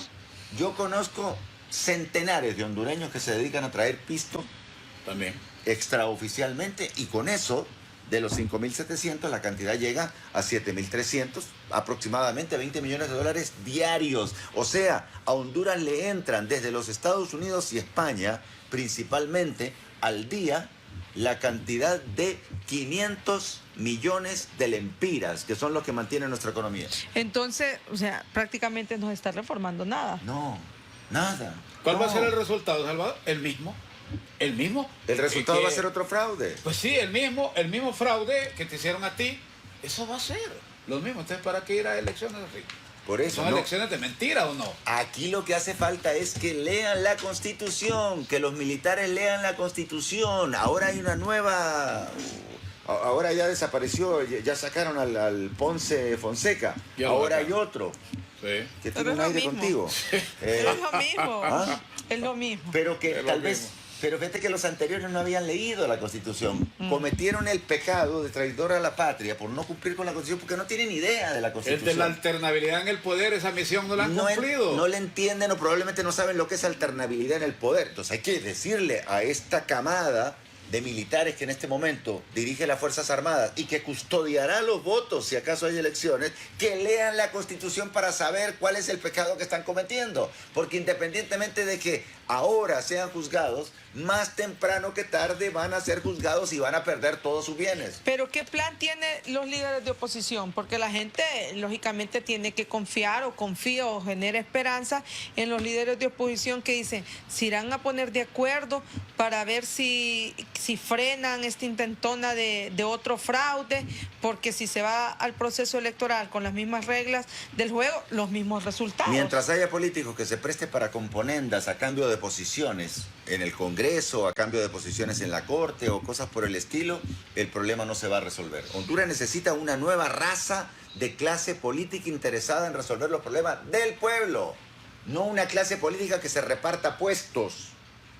[SPEAKER 2] yo conozco centenares de hondureños que se dedican a traer pisto
[SPEAKER 1] también
[SPEAKER 2] extraoficialmente, y con eso, de los 5.700, la cantidad llega a 7.300, aproximadamente 20 millones de dólares diarios. O sea, a Honduras le entran desde los Estados Unidos y España, principalmente, al día, la cantidad de 500 millones de lempiras, que son los que mantienen nuestra economía.
[SPEAKER 3] Entonces, o sea, prácticamente no se está reformando nada.
[SPEAKER 2] No, nada.
[SPEAKER 1] ¿Cuál va a
[SPEAKER 2] No.
[SPEAKER 1] ser el resultado, Salvador? El mismo. El mismo.
[SPEAKER 2] El resultado va a ser otro fraude.
[SPEAKER 1] Pues sí, el mismo fraude que te hicieron a ti, eso va a ser lo mismo. Entonces, ¿para qué ir a elecciones así?
[SPEAKER 2] Por eso,
[SPEAKER 1] ¿Son
[SPEAKER 2] no.
[SPEAKER 1] elecciones de mentira o no?
[SPEAKER 2] Aquí lo que hace falta es que lean la Constitución, que los militares lean la Constitución. Ahora hay una nueva... Ahora ya desapareció, ya sacaron al Ponce Fonseca.
[SPEAKER 1] Ya
[SPEAKER 2] Ahora
[SPEAKER 1] acá.
[SPEAKER 2] hay otro
[SPEAKER 1] Sí.
[SPEAKER 2] que
[SPEAKER 3] Pero
[SPEAKER 2] tiene
[SPEAKER 3] es
[SPEAKER 2] un
[SPEAKER 3] lo
[SPEAKER 2] aire
[SPEAKER 3] mismo.
[SPEAKER 2] contigo.
[SPEAKER 3] Pero es lo mismo.
[SPEAKER 2] ¿Ah?
[SPEAKER 3] Es lo mismo.
[SPEAKER 2] Pero que
[SPEAKER 1] Es lo
[SPEAKER 2] tal vez...
[SPEAKER 1] mismo.
[SPEAKER 2] Pero fíjate que los anteriores no habían leído la Constitución. Cometieron el pecado de traidor a la patria por no cumplir con la Constitución, porque no tienen idea de la
[SPEAKER 1] El
[SPEAKER 2] Constitución.
[SPEAKER 1] de la alternabilidad en el poder, esa misión no la han cumplido.
[SPEAKER 2] No le entienden o probablemente no saben lo que es alternabilidad en el poder. Entonces hay que decirle a esta camada de militares que en este momento dirige las Fuerzas Armadas y que custodiará los votos si acaso hay elecciones, que lean la Constitución para saber cuál es el pecado que están cometiendo. Porque independientemente de que ahora sean juzgados, más temprano que tarde van a ser juzgados y van a perder todos sus bienes.
[SPEAKER 3] Pero ¿qué plan tienen los líderes de oposición? Porque la gente, lógicamente, tiene que confiar o confía o genera esperanza en los líderes de oposición que dicen, se irán a poner de acuerdo para ver si frenan esta intentona de otro fraude, porque si se va al proceso electoral con las mismas reglas del juego, los mismos resultados.
[SPEAKER 2] Mientras haya políticos que se presten para componendas a cambio de posiciones en el Congreso, a cambio de posiciones en la Corte o cosas por el estilo, el problema no se va a resolver. Honduras necesita una nueva raza de clase política interesada en resolver los problemas del pueblo, no una clase política que se reparta puestos.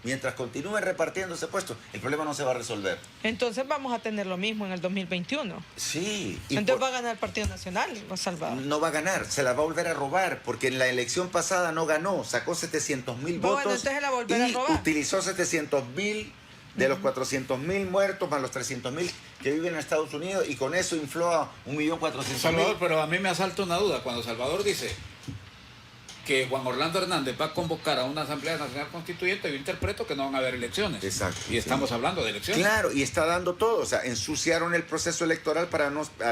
[SPEAKER 2] Mientras continúen repartiéndose puestos, el problema no se va a resolver.
[SPEAKER 3] Entonces vamos a tener lo mismo en el 2021.
[SPEAKER 2] Sí.
[SPEAKER 3] Entonces va a ganar el Partido Nacional, Salvador.
[SPEAKER 2] No va a ganar, se la va a volver a robar, porque en la elección pasada no ganó, sacó 700.000 votos
[SPEAKER 3] entonces la volverá a
[SPEAKER 2] y
[SPEAKER 3] robar.
[SPEAKER 2] utilizó 700.000 de los 400.000 muertos más los 300.000 que viven en Estados Unidos, y con eso infló a 1.400.000.
[SPEAKER 1] Salvador, pero a mí me asalta una duda. Cuando Salvador dice que Juan Orlando Hernández va a convocar a una Asamblea Nacional Constituyente, yo interpreto que no van a haber elecciones.
[SPEAKER 2] Exacto,
[SPEAKER 1] Y estamos
[SPEAKER 2] sí.
[SPEAKER 1] hablando de elecciones.
[SPEAKER 2] Claro, y está dando todo, o sea, ensuciaron el proceso electoral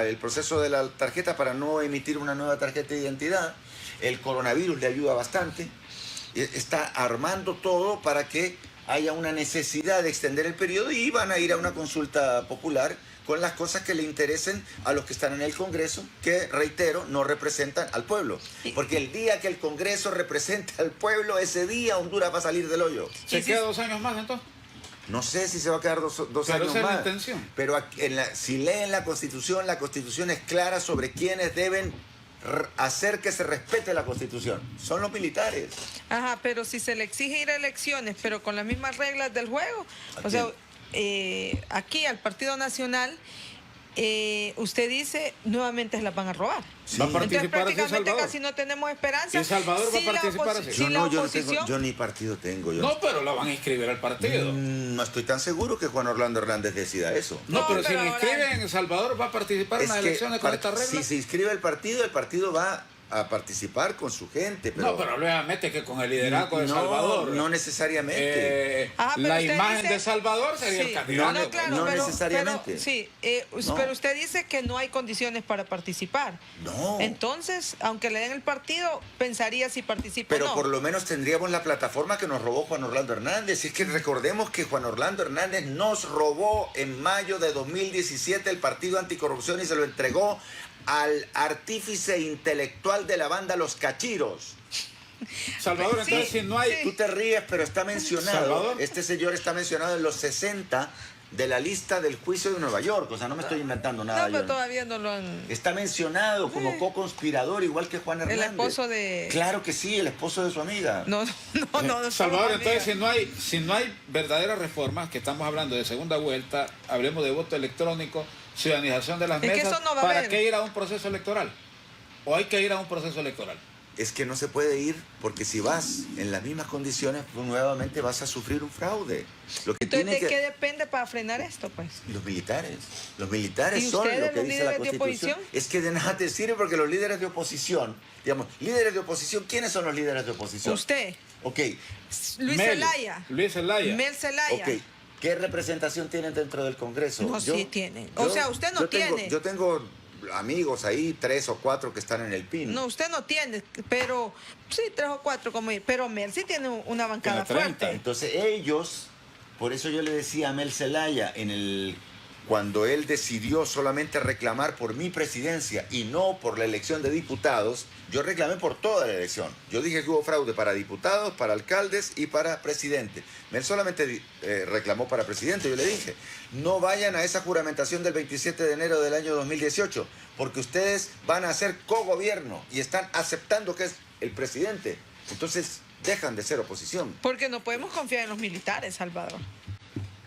[SPEAKER 2] el proceso de la tarjeta para no emitir una nueva tarjeta de identidad. El coronavirus le ayuda bastante. Está armando todo para que haya una necesidad de extender el periodo, y van a ir a una consulta popular con las cosas que le interesen a los que están en el Congreso, que, reitero, no representan al pueblo. Porque el día que el Congreso represente al pueblo, ese día Honduras va a salir del hoyo.
[SPEAKER 1] ¿Se queda 2 años más entonces?
[SPEAKER 2] No sé si se va a quedar dos
[SPEAKER 1] Pero
[SPEAKER 2] años
[SPEAKER 1] esa es la
[SPEAKER 2] más.
[SPEAKER 1] intención.
[SPEAKER 2] Pero si leen la Constitución es clara sobre quiénes deben hacer que se respete la Constitución. Son los militares.
[SPEAKER 3] Ajá, pero si se le exige ir a elecciones, pero con las mismas reglas del juego,
[SPEAKER 2] ¿A
[SPEAKER 3] o sea, aquí al Partido Nacional, usted dice nuevamente se las van a robar.
[SPEAKER 2] Sí.
[SPEAKER 1] Va a
[SPEAKER 3] Entonces
[SPEAKER 1] participar así El
[SPEAKER 3] prácticamente
[SPEAKER 1] Salvador.
[SPEAKER 3] casi no tenemos esperanza.
[SPEAKER 1] ¿Y Salvador va a
[SPEAKER 3] Si la
[SPEAKER 1] participar así?
[SPEAKER 3] si
[SPEAKER 2] Yo
[SPEAKER 3] la
[SPEAKER 2] no, yo no
[SPEAKER 3] oposición-
[SPEAKER 2] tengo, yo ni partido tengo. Yo
[SPEAKER 1] No, pero la van a inscribir al partido.
[SPEAKER 2] no estoy tan seguro que Juan Orlando Hernández decida eso.
[SPEAKER 1] No,
[SPEAKER 3] No,
[SPEAKER 1] pero si
[SPEAKER 3] pero
[SPEAKER 1] lo
[SPEAKER 3] ahora-
[SPEAKER 1] inscriben en El Salvador, va a participar en las elecciones con esta regla.
[SPEAKER 2] si se inscribe el partido va a participar con su gente. Pero
[SPEAKER 1] No, pero obviamente que con el liderazgo de
[SPEAKER 2] no,
[SPEAKER 1] Salvador.
[SPEAKER 2] no necesariamente.
[SPEAKER 3] Pero
[SPEAKER 1] La
[SPEAKER 3] usted
[SPEAKER 1] imagen
[SPEAKER 3] dice-
[SPEAKER 1] de Salvador sería
[SPEAKER 3] Sí.
[SPEAKER 1] el candidato.
[SPEAKER 3] No, claro,
[SPEAKER 2] No
[SPEAKER 3] pero,
[SPEAKER 2] necesariamente. No.
[SPEAKER 3] pero usted dice que no hay condiciones para participar.
[SPEAKER 2] No.
[SPEAKER 3] Entonces, aunque le den el partido, pensaría si participa
[SPEAKER 2] Pero
[SPEAKER 3] o no.
[SPEAKER 2] por lo menos tendríamos la plataforma que nos robó Juan Orlando Hernández. Y es que recordemos que Juan Orlando Hernández nos robó en mayo de 2017 el Partido Anticorrupción y se lo entregó al artífice intelectual de la banda Los Cachiros.
[SPEAKER 1] Salvador,
[SPEAKER 3] Sí,
[SPEAKER 1] entonces si no hay...
[SPEAKER 3] sí.
[SPEAKER 2] Tú te ríes, pero está mencionado.
[SPEAKER 1] Salvador.
[SPEAKER 2] Este señor está mencionado en los 60 de la lista del juicio de Nueva York. O sea, no me estoy inventando nada.
[SPEAKER 3] No, pero
[SPEAKER 2] yo.
[SPEAKER 3] todavía no lo han...
[SPEAKER 2] Está mencionado como co-conspirador, igual que Juan Hernández.
[SPEAKER 3] esposo de-
[SPEAKER 2] Claro que sí, el esposo de su amiga.
[SPEAKER 3] No.
[SPEAKER 1] Salvador,
[SPEAKER 3] somos
[SPEAKER 1] entonces
[SPEAKER 3] amigas.
[SPEAKER 1] si no hay verdaderas reformas, que estamos hablando de segunda vuelta, hablemos de voto electrónico, ciudadanización de las
[SPEAKER 3] Es que
[SPEAKER 1] mesas,
[SPEAKER 3] eso no va a
[SPEAKER 1] ¿para
[SPEAKER 3] haber.
[SPEAKER 1] qué ir a un proceso electoral? ¿O hay que ir a un proceso electoral?
[SPEAKER 2] Es que no se puede ir porque si vas en las mismas condiciones, pues nuevamente vas a sufrir un fraude. Lo que
[SPEAKER 3] Entonces,
[SPEAKER 2] tiene
[SPEAKER 3] ¿de
[SPEAKER 2] que...
[SPEAKER 3] qué depende para frenar esto, pues?
[SPEAKER 2] Los militares. Los militares
[SPEAKER 3] ¿Y
[SPEAKER 2] son
[SPEAKER 3] ustedes,
[SPEAKER 2] lo que
[SPEAKER 3] los
[SPEAKER 2] dice la
[SPEAKER 3] líderes de
[SPEAKER 2] Constitución.
[SPEAKER 3] oposición?
[SPEAKER 2] Es que de nada te sirve porque los líderes de oposición, digamos, líderes de oposición, ¿quiénes son los líderes de oposición?
[SPEAKER 3] Usted,
[SPEAKER 2] Ok,
[SPEAKER 3] Luis
[SPEAKER 1] Mel,
[SPEAKER 3] Zelaya,
[SPEAKER 1] Luis Zelaya.
[SPEAKER 3] Mel Zelaya.
[SPEAKER 2] ok. ¿Qué representación tienen dentro del Congreso?
[SPEAKER 3] No, sí tienen. O sea, usted no tiene.
[SPEAKER 2] Yo tengo amigos ahí, 3 o 4 que están en el PIN.
[SPEAKER 3] No, usted no tiene, pero sí, 3 o 4 como pero Mel sí tiene una bancada
[SPEAKER 1] Tiene 30.
[SPEAKER 3] fuerte.
[SPEAKER 2] Entonces ellos, por eso yo le decía a Mel Zelaya, cuando él decidió solamente reclamar por mi presidencia y no por la elección de diputados, yo reclamé por toda la elección. Yo dije que hubo fraude para diputados, para alcaldes y para presidente. Él solamente reclamó para presidente. Yo le dije, no vayan a esa juramentación del 27 de enero del año 2018, porque ustedes van a ser cogobierno y están aceptando que es el presidente. Entonces dejan de ser oposición.
[SPEAKER 3] Porque no podemos confiar en los militares, Salvador.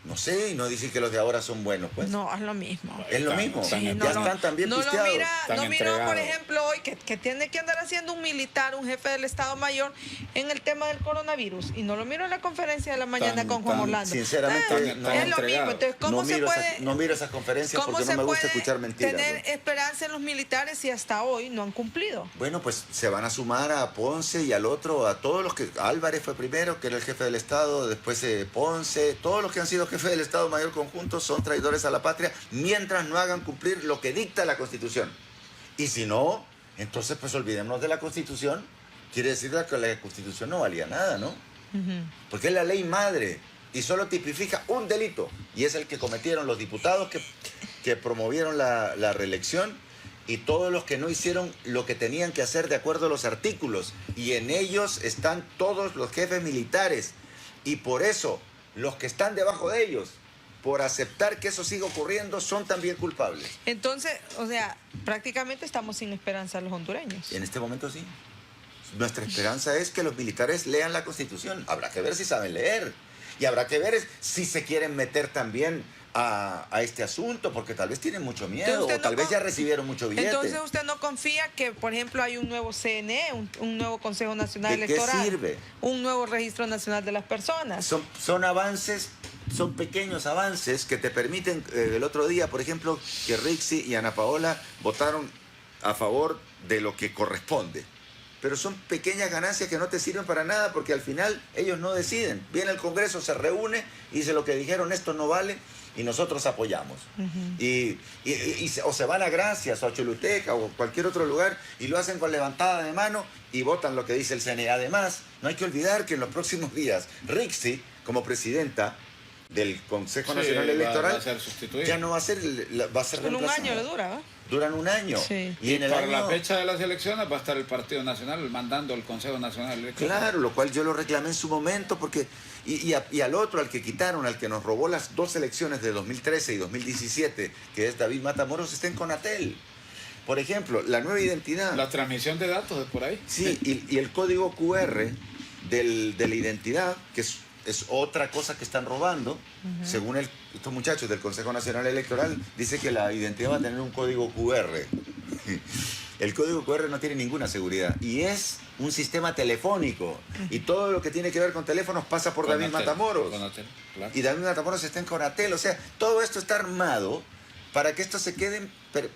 [SPEAKER 2] No sé, y no dicen que los de ahora son buenos, pues.
[SPEAKER 3] No, es lo mismo.
[SPEAKER 2] Es lo
[SPEAKER 1] Están-
[SPEAKER 2] mismo.
[SPEAKER 1] están
[SPEAKER 2] Ya
[SPEAKER 1] en-
[SPEAKER 2] están también
[SPEAKER 3] no lo
[SPEAKER 2] pisteados.
[SPEAKER 3] mira,
[SPEAKER 1] Están
[SPEAKER 3] no miró, por
[SPEAKER 1] entregados.
[SPEAKER 3] ejemplo, hoy que tiene que andar haciendo un militar, un jefe del Estado Mayor, en el tema del coronavirus. Y no lo miro en la conferencia de la mañana con Juan Orlando.
[SPEAKER 2] Sinceramente,
[SPEAKER 1] Están
[SPEAKER 3] es lo
[SPEAKER 1] entregados.
[SPEAKER 3] mismo. Entonces, ¿cómo se puede,
[SPEAKER 2] no miro esas conferencias
[SPEAKER 3] cómo
[SPEAKER 2] porque
[SPEAKER 3] se
[SPEAKER 2] no me gusta
[SPEAKER 3] puede
[SPEAKER 2] escuchar mentiras.
[SPEAKER 3] tener
[SPEAKER 2] pues.
[SPEAKER 3] esperanza en los militares si hasta hoy no han cumplido?
[SPEAKER 2] Bueno, pues se van a sumar a Ponce y al otro, a todos los que... Álvarez fue primero, que era el jefe del Estado, después Ponce, todos los que han sido jefes del Estado Mayor conjunto son traidores a la patria mientras no hagan cumplir lo que dicta la Constitución. Y si no, entonces pues olvidémonos de la Constitución. Quiere decir que la Constitución no valía nada, ¿no? Porque es la ley madre y solo tipifica un delito y es el que cometieron los diputados que promovieron la reelección y todos los que no hicieron lo que tenían que hacer de acuerdo a los artículos, y en ellos están todos los jefes militares, y por eso los que están debajo de ellos, por aceptar que eso siga ocurriendo, son también culpables.
[SPEAKER 3] Entonces, o sea, prácticamente estamos sin esperanza los hondureños.
[SPEAKER 2] En este momento sí. Nuestra esperanza es que los militares lean la Constitución. Habrá que ver si saben leer. Y habrá que ver si se quieren meter también a este asunto, porque tal vez tienen mucho miedo,
[SPEAKER 3] Entonces,
[SPEAKER 2] o
[SPEAKER 3] usted
[SPEAKER 2] tal
[SPEAKER 3] no
[SPEAKER 2] vez
[SPEAKER 3] con-
[SPEAKER 2] ya recibieron mucho billete.
[SPEAKER 3] Entonces, ¿usted no confía que, por ejemplo, hay un nuevo CNE, un nuevo Consejo Nacional
[SPEAKER 2] ¿De qué
[SPEAKER 3] Electoral?
[SPEAKER 2] sirve?
[SPEAKER 3] Un nuevo Registro Nacional de las Personas.
[SPEAKER 2] Son avances, son pequeños avances que te permiten, el otro día, por ejemplo, que Rixi y Ana Paola votaron a favor de lo que corresponde. Pero son pequeñas ganancias que no te sirven para nada porque al final ellos no deciden. Viene el Congreso, se reúne y dice lo que dijeron, esto no vale y nosotros apoyamos. O se van a Gracias o a Choluteca o cualquier otro lugar y lo hacen con levantada de mano y votan lo que dice el CNE. Además, no hay que olvidar que en los próximos días Rixi, como presidenta del Consejo
[SPEAKER 1] Sí,
[SPEAKER 2] Nacional
[SPEAKER 1] va
[SPEAKER 2] Electoral,
[SPEAKER 1] a ser sustituido.
[SPEAKER 2] ya no va a ser, va a ser
[SPEAKER 3] En un
[SPEAKER 2] reemplazada.
[SPEAKER 3] año le dura, ¿va?
[SPEAKER 2] Duran un año.
[SPEAKER 3] Sí.
[SPEAKER 2] Y en el
[SPEAKER 1] Para
[SPEAKER 2] año...
[SPEAKER 1] la fecha de las elecciones va a estar el Partido Nacional mandando al Consejo Nacional Electoral.
[SPEAKER 2] Claro, lo cual yo lo reclamé en su momento porque... Y al otro, al que quitaron, al que nos robó las dos elecciones de 2013 y 2017, que es David Matamoros, está en Conatel. Por ejemplo, la nueva identidad.
[SPEAKER 1] La transmisión de datos es por ahí.
[SPEAKER 2] Sí, y el código QR de la identidad, que es es otra cosa que están robando. Según estos muchachos del Consejo Nacional Electoral, dice que la identidad va a tener un código QR. El código QR no tiene ninguna seguridad y es un sistema telefónico y todo lo que tiene que ver con teléfonos pasa por David Matamoros.
[SPEAKER 1] Claro.
[SPEAKER 2] Y David Matamoros está en Conatel. O sea, todo esto está armado para que esto se quede en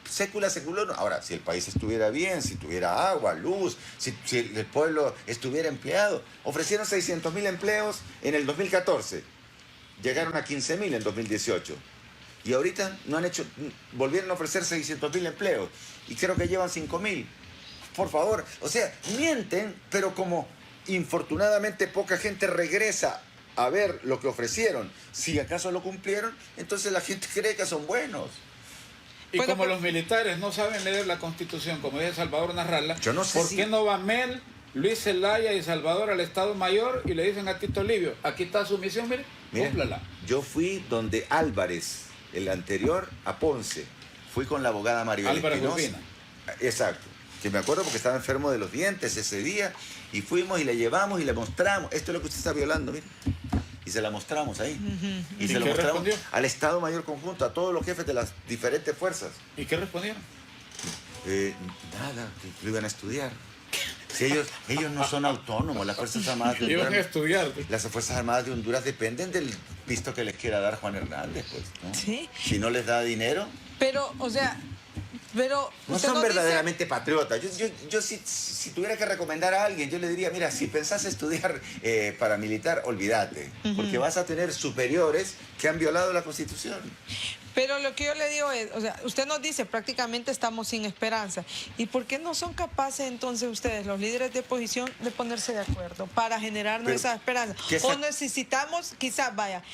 [SPEAKER 2] sécula seculorum. Ahora, si el país estuviera bien, si tuviera agua, luz, si el pueblo estuviera empleado. Ofrecieron 600.000 empleos en el 2014. Llegaron a 15.000 en 2018. Y ahorita no han hecho, volvieron a ofrecer 600.000 empleos. Y creo que llevan 5.000. Por favor, o sea, mienten, pero como infortunadamente poca gente regresa a ver lo que ofrecieron, si acaso lo cumplieron, entonces la gente cree que son buenos.
[SPEAKER 1] Y bueno, como los militares no saben leer la Constitución, como dice Salvador Narrala,
[SPEAKER 2] yo no sé
[SPEAKER 1] ¿por qué no va Mel, Luis Zelaya y Salvador al Estado Mayor y le dicen a Tito Livio, aquí está su misión, mire, cúmplala?
[SPEAKER 2] Yo fui donde Álvarez, el anterior, a Ponce. Fui con la abogada Maribel Espinosa. Exacto. Que me acuerdo porque estaba enfermo de los dientes ese día. Y fuimos y le llevamos y le mostramos. Esto es lo que usted está violando, mire. Y se la mostramos ahí. Y se lo mostramos al Estado Mayor Conjunto, a todos los jefes de las diferentes fuerzas.
[SPEAKER 1] ¿Y qué respondieron?
[SPEAKER 2] Nada, que lo iban a estudiar. Si ellos no son autónomos, las Fuerzas Armadas de Honduras.
[SPEAKER 1] Iban a estudiar.
[SPEAKER 2] Las Fuerzas Armadas de Honduras dependen del visto que les quiera dar Juan Hernández, pues, ¿no? Sí. Si no les da dinero.
[SPEAKER 3] Pero, o sea,
[SPEAKER 2] no son verdaderamente patriotas. Yo si tuviera que recomendar a alguien, yo le diría, mira, si pensás estudiar paramilitar, olvídate, porque vas a tener superiores que han violado la Constitución.
[SPEAKER 3] Pero lo que yo le digo es, o sea, usted nos dice prácticamente estamos sin esperanza. ¿Y por qué no son capaces entonces ustedes, los líderes de oposición, de ponerse de acuerdo para generarnos esa esperanza? O necesitamos, quizás, vaya,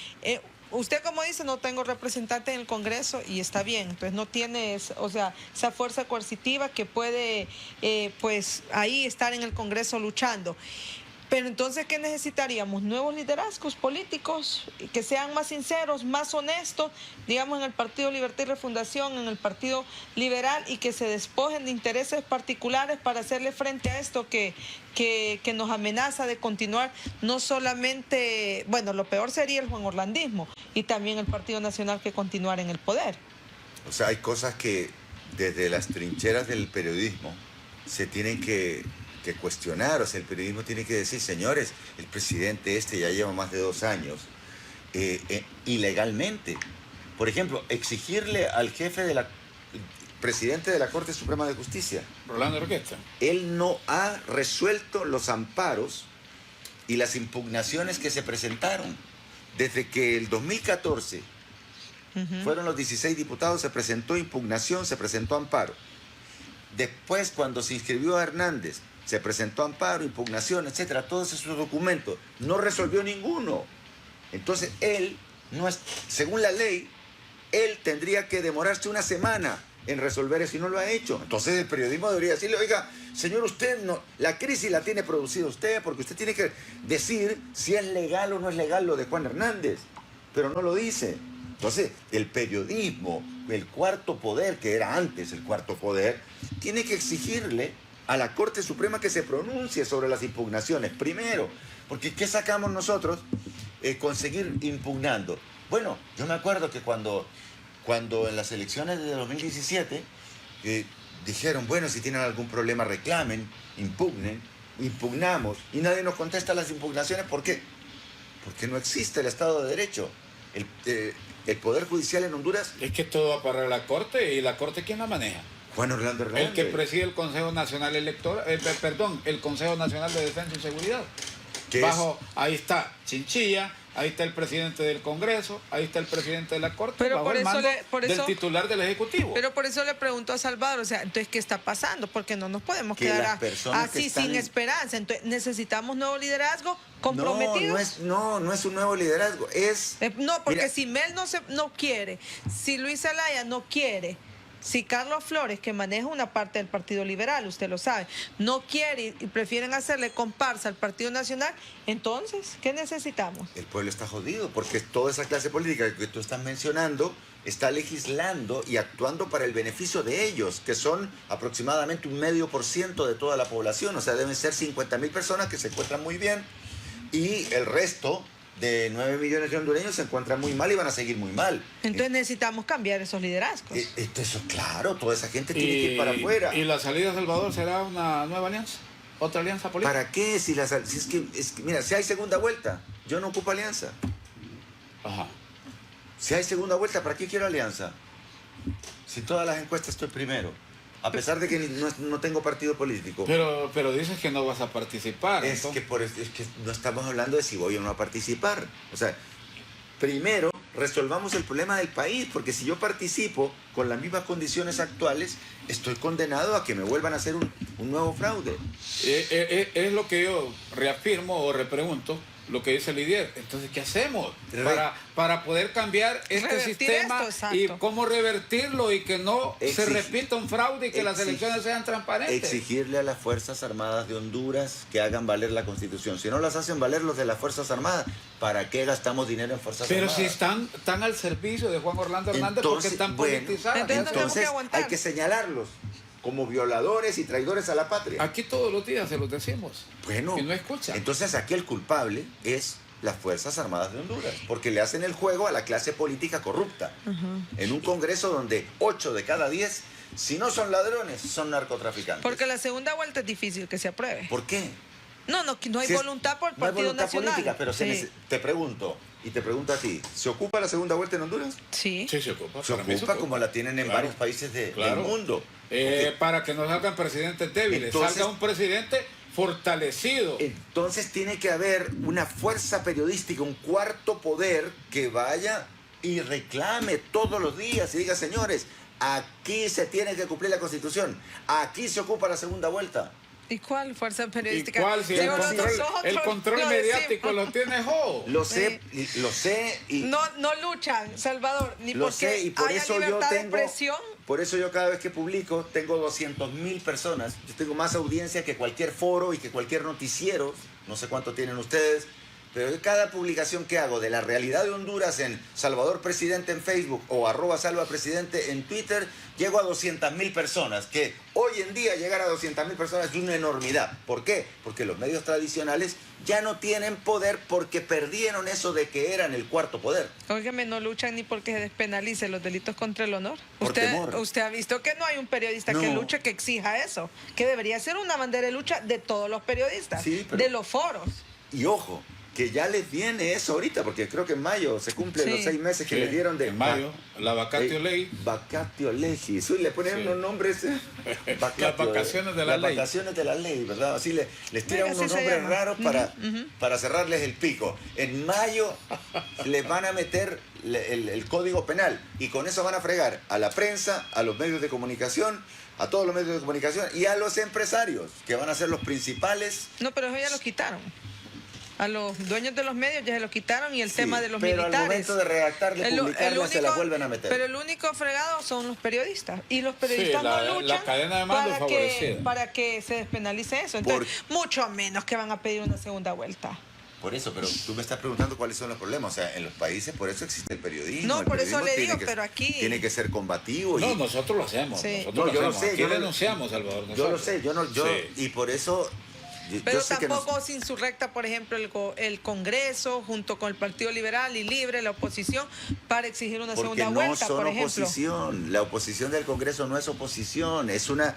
[SPEAKER 3] usted como dice, no tengo representante en el Congreso y está bien, entonces no tiene, o sea, esa fuerza coercitiva que puede, pues, ahí estar en el Congreso luchando. Pero entonces, ¿qué necesitaríamos? Nuevos liderazgos políticos que sean más sinceros, más honestos, digamos, en el Partido Libertad y Refundación, en el Partido Liberal, y que se despojen de intereses particulares para hacerle frente a esto que nos amenaza de continuar, no solamente, bueno, lo peor sería el Juan Orlandismo y también el Partido Nacional que continuara en el poder.
[SPEAKER 2] O sea, hay cosas que desde las trincheras del periodismo se tienen que cuestionar. O sea, el periodismo tiene que decir, señores, el presidente ya lleva más de 2 años ilegalmente. Por ejemplo, exigirle al presidente de la Corte Suprema de Justicia,
[SPEAKER 1] Rolando Orquesta,
[SPEAKER 2] él no ha resuelto los amparos y las impugnaciones que se presentaron. Desde que el 2014 fueron los 16 diputados, se presentó impugnación, se presentó amparo. Después, cuando se inscribió a Hernández, se presentó amparo, impugnación, etcétera, todos esos documentos. No resolvió ninguno. Entonces, él, según la ley, él tendría que demorarse 1 semana en resolver eso y no lo ha hecho. Entonces, el periodismo debería decirle, oiga, señor, usted no, la crisis la tiene producida usted, porque usted tiene que decir si es legal o no es legal lo de Juan Hernández. Pero no lo dice. Entonces, el periodismo, el cuarto poder, que era antes el cuarto poder, tiene que exigirle a la Corte Suprema que se pronuncie sobre las impugnaciones. Primero, porque ¿qué sacamos nosotros? Conseguir impugnando. Bueno, yo me acuerdo que cuando en las elecciones de 2017 dijeron, bueno, si tienen algún problema reclamen, impugnen, impugnamos, y nadie nos contesta las impugnaciones. ¿Por qué? Porque no existe el Estado de Derecho. El Poder Judicial en Honduras...
[SPEAKER 1] Es que todo va para la Corte, y la Corte, ¿quién la maneja?
[SPEAKER 2] Juan Orlando Hernández.
[SPEAKER 1] El que preside el Consejo Nacional Electoral, el Consejo Nacional de Defensa y Seguridad. Ahí está Chinchilla, ahí está el presidente del Congreso, ahí está el presidente de la Corte,
[SPEAKER 3] pero
[SPEAKER 1] bajo el mando del titular del Ejecutivo.
[SPEAKER 3] Pero por eso le pregunto a Salvador, o sea, entonces, ¿qué está pasando? Porque no nos podemos quedar así sin esperanza. Entonces, necesitamos nuevo liderazgo comprometido.
[SPEAKER 2] No es un nuevo liderazgo,
[SPEAKER 3] no, porque si Mel no quiere, si Luis Zelaya no quiere, si Carlos Flores, que maneja una parte del Partido Liberal, usted lo sabe, no quiere y prefieren hacerle comparsa al Partido Nacional, entonces, ¿qué necesitamos?
[SPEAKER 2] El pueblo está jodido, porque toda esa clase política que tú estás mencionando está legislando y actuando para el beneficio de ellos, que son aproximadamente 0,5% de toda la población. O sea, deben ser 50.000 personas que se encuentran muy bien, y el resto de 9 millones de hondureños se encuentran muy mal y van a seguir muy mal.
[SPEAKER 3] Entonces necesitamos cambiar esos liderazgos.
[SPEAKER 2] Eso, claro, toda esa gente tiene que ir para afuera.
[SPEAKER 1] ¿Y la salida de Salvador será una nueva alianza? ¿Otra alianza política?
[SPEAKER 2] ¿Para qué? Si mira, si hay segunda vuelta, yo no ocupo alianza.
[SPEAKER 1] Ajá.
[SPEAKER 2] Si hay segunda vuelta, ¿para qué quiero alianza? Si todas las encuestas estoy primero. A pesar de que no tengo partido político.
[SPEAKER 1] Pero dices que no vas a participar.
[SPEAKER 2] Es que no estamos hablando de si voy o no a participar. O sea, primero resolvamos el problema del país, porque si yo participo con las mismas condiciones actuales, estoy condenado a que me vuelvan a hacer un nuevo fraude.
[SPEAKER 1] Es lo que yo reafirmo o repregunto, lo que dice Lidier. Entonces, ¿qué hacemos para poder cambiar este
[SPEAKER 3] Revertir
[SPEAKER 1] sistema
[SPEAKER 3] esto,
[SPEAKER 1] y
[SPEAKER 3] exacto.
[SPEAKER 1] cómo revertirlo y que no se repita un fraude y que las elecciones sean transparentes?
[SPEAKER 2] Exigirle a las Fuerzas Armadas de Honduras que hagan valer la Constitución. Si no las hacen valer los de las Fuerzas Armadas, ¿para qué gastamos dinero en Fuerzas
[SPEAKER 1] Pero
[SPEAKER 2] Armadas?
[SPEAKER 1] si están al servicio de Juan Orlando Hernández porque están politizados.
[SPEAKER 3] Entonces,
[SPEAKER 2] Entonces
[SPEAKER 3] aguantar.
[SPEAKER 2] hay que señalarlos como violadores y traidores a la patria.
[SPEAKER 1] Aquí todos los días se los decimos.
[SPEAKER 2] Bueno,
[SPEAKER 1] Y no escuchan.
[SPEAKER 2] entonces aquí el culpable es las Fuerzas Armadas de Honduras, porque le hacen el juego a la clase política corrupta. En un Congreso donde 8 de cada 10, si no son ladrones, son narcotraficantes.
[SPEAKER 3] Porque la segunda vuelta es difícil que se apruebe.
[SPEAKER 2] ¿Por qué?
[SPEAKER 3] No hay
[SPEAKER 2] Si es-
[SPEAKER 3] voluntad por el
[SPEAKER 2] no hay
[SPEAKER 3] Partido
[SPEAKER 2] voluntad
[SPEAKER 3] Nacional.
[SPEAKER 2] política, pero
[SPEAKER 3] Sí.
[SPEAKER 2] te pregunto, y te pregunto a ti, ¿se ocupa la segunda vuelta en Honduras?
[SPEAKER 3] Sí.
[SPEAKER 1] Sí, se ocupa.
[SPEAKER 2] Se
[SPEAKER 1] Para mí
[SPEAKER 2] ocupa como la tienen en
[SPEAKER 1] Claro.
[SPEAKER 2] varios países
[SPEAKER 1] Claro.
[SPEAKER 2] del mundo.
[SPEAKER 1] Para que no salgan presidentes débiles,
[SPEAKER 2] Entonces-
[SPEAKER 1] salga un presidente fortalecido.
[SPEAKER 2] Entonces tiene que haber una fuerza periodística, un cuarto poder que vaya y reclame todos los días y diga, señores, aquí se tiene que cumplir la Constitución, aquí se ocupa la segunda vuelta.
[SPEAKER 3] ¿Y cuál fuerza
[SPEAKER 1] ¿Y
[SPEAKER 3] periodística?
[SPEAKER 1] cuál? Si el
[SPEAKER 3] Digo,
[SPEAKER 1] control,
[SPEAKER 3] nosotros
[SPEAKER 1] el control
[SPEAKER 3] lo
[SPEAKER 1] mediático
[SPEAKER 3] decimos.
[SPEAKER 1] lo tiene Jo.
[SPEAKER 2] Lo sé y
[SPEAKER 3] No luchan, Salvador, ni
[SPEAKER 2] lo
[SPEAKER 3] porque
[SPEAKER 2] sé y por
[SPEAKER 3] haya
[SPEAKER 2] eso yo
[SPEAKER 3] libertad de
[SPEAKER 2] tengo,
[SPEAKER 3] expresión.
[SPEAKER 2] por eso yo cada vez que publico tengo 200.000 personas, yo tengo más audiencia que cualquier foro y que cualquier noticiero, no sé cuánto tienen ustedes, pero yo cada publicación que hago de la realidad de Honduras en Salvador Presidente en Facebook o @salvapresidente en Twitter, llego a 200.000 personas, que hoy en día llegar a 200.000 personas es una enormidad. ¿Por qué? Porque los medios tradicionales ya no tienen poder porque perdieron eso de que eran el cuarto poder.
[SPEAKER 3] Óigame, no luchan ni porque se despenalicen los delitos contra el honor.
[SPEAKER 2] Por temor.
[SPEAKER 3] Usted ha visto que no hay un periodista que
[SPEAKER 2] No.
[SPEAKER 3] luche, que exija eso, que debería ser una bandera de lucha de todos los periodistas,
[SPEAKER 2] Sí, pero-
[SPEAKER 3] de los foros.
[SPEAKER 2] Y ojo, que ya les viene eso ahorita, porque creo que en mayo se cumplen
[SPEAKER 3] Sí.
[SPEAKER 2] los 6 meses que
[SPEAKER 1] Sí,
[SPEAKER 2] les dieron de
[SPEAKER 1] en mayo, la vacatio ley.
[SPEAKER 2] Vacatio legis. Uy, le ponen
[SPEAKER 1] Sí.
[SPEAKER 2] unos nombres.
[SPEAKER 1] Las vacaciones de la ley.
[SPEAKER 2] Las vacaciones de la ley, ¿verdad? Así les tiran
[SPEAKER 3] Así
[SPEAKER 2] unos
[SPEAKER 3] se
[SPEAKER 2] nombres
[SPEAKER 3] llama.
[SPEAKER 2] raros para cerrarles el pico. En mayo les van a meter el código penal y con eso van a fregar a la prensa, a los medios de comunicación, a todos los medios de comunicación y a los empresarios, que van a ser los principales.
[SPEAKER 3] No, pero eso ya lo quitaron. A los dueños de los medios ya se lo quitaron y el
[SPEAKER 2] Sí,
[SPEAKER 3] tema de los
[SPEAKER 2] pero
[SPEAKER 3] militares.
[SPEAKER 2] al momento de redactarle, publicarla, se la
[SPEAKER 3] único-
[SPEAKER 2] vuelven a meter.
[SPEAKER 3] Pero el único fregado son los periodistas. Y los periodistas
[SPEAKER 1] Sí, la
[SPEAKER 3] no luchan
[SPEAKER 1] cadena de mando favorecida.
[SPEAKER 3] para que se despenalice eso. Entonces, mucho menos que van a pedir una segunda vuelta.
[SPEAKER 2] Por eso, pero tú me estás preguntando cuáles son los problemas. O sea, en los países por eso existe el periodismo.
[SPEAKER 3] No,
[SPEAKER 2] El
[SPEAKER 3] por eso
[SPEAKER 2] periodismo
[SPEAKER 3] le
[SPEAKER 2] tiene
[SPEAKER 3] digo,
[SPEAKER 2] que-
[SPEAKER 3] pero aquí-
[SPEAKER 2] Tiene que ser combativo.
[SPEAKER 1] No,
[SPEAKER 2] y,
[SPEAKER 1] nosotros lo hacemos.
[SPEAKER 3] Sí.
[SPEAKER 1] Nosotros
[SPEAKER 2] No, yo lo
[SPEAKER 1] hacemos.
[SPEAKER 2] sé,
[SPEAKER 1] Aquí
[SPEAKER 2] yo lo-
[SPEAKER 1] denunciamos, Salvador.
[SPEAKER 2] yo lo
[SPEAKER 1] nosotros.
[SPEAKER 2] sé,
[SPEAKER 1] Sí.
[SPEAKER 2] y por eso...
[SPEAKER 3] Pero
[SPEAKER 2] yo sé que
[SPEAKER 3] tampoco se insurrecta, por ejemplo, el Congreso junto con el Partido Liberal y Libre, la oposición, para exigir una
[SPEAKER 2] porque
[SPEAKER 3] segunda
[SPEAKER 2] no
[SPEAKER 3] vuelta,
[SPEAKER 2] son
[SPEAKER 3] por ejemplo.
[SPEAKER 2] oposición. La oposición del Congreso no es oposición, es una...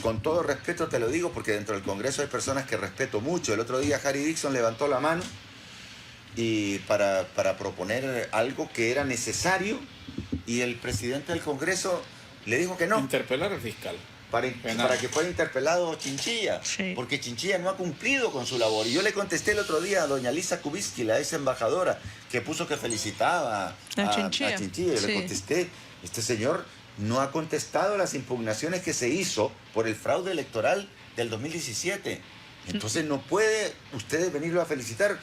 [SPEAKER 2] con todo respeto te lo digo, porque dentro del Congreso hay personas que respeto mucho. El otro día Harry Dixon levantó la mano y para proponer algo que era necesario y el presidente del Congreso le dijo que no.
[SPEAKER 1] Interpelar al fiscal. Penal.
[SPEAKER 2] Para que fuera interpelado Chinchilla,
[SPEAKER 3] Sí.
[SPEAKER 2] porque Chinchilla no ha cumplido con su labor. Y yo le contesté el otro día a doña Lisa Kubitsky, la ex embajadora, que puso que felicitaba
[SPEAKER 3] A Chinchilla.
[SPEAKER 2] Yo
[SPEAKER 3] Sí.
[SPEAKER 2] le contesté, este señor no ha contestado las impugnaciones que se hizo por el fraude electoral del 2017. Entonces no puede ustedes venirlo a felicitar.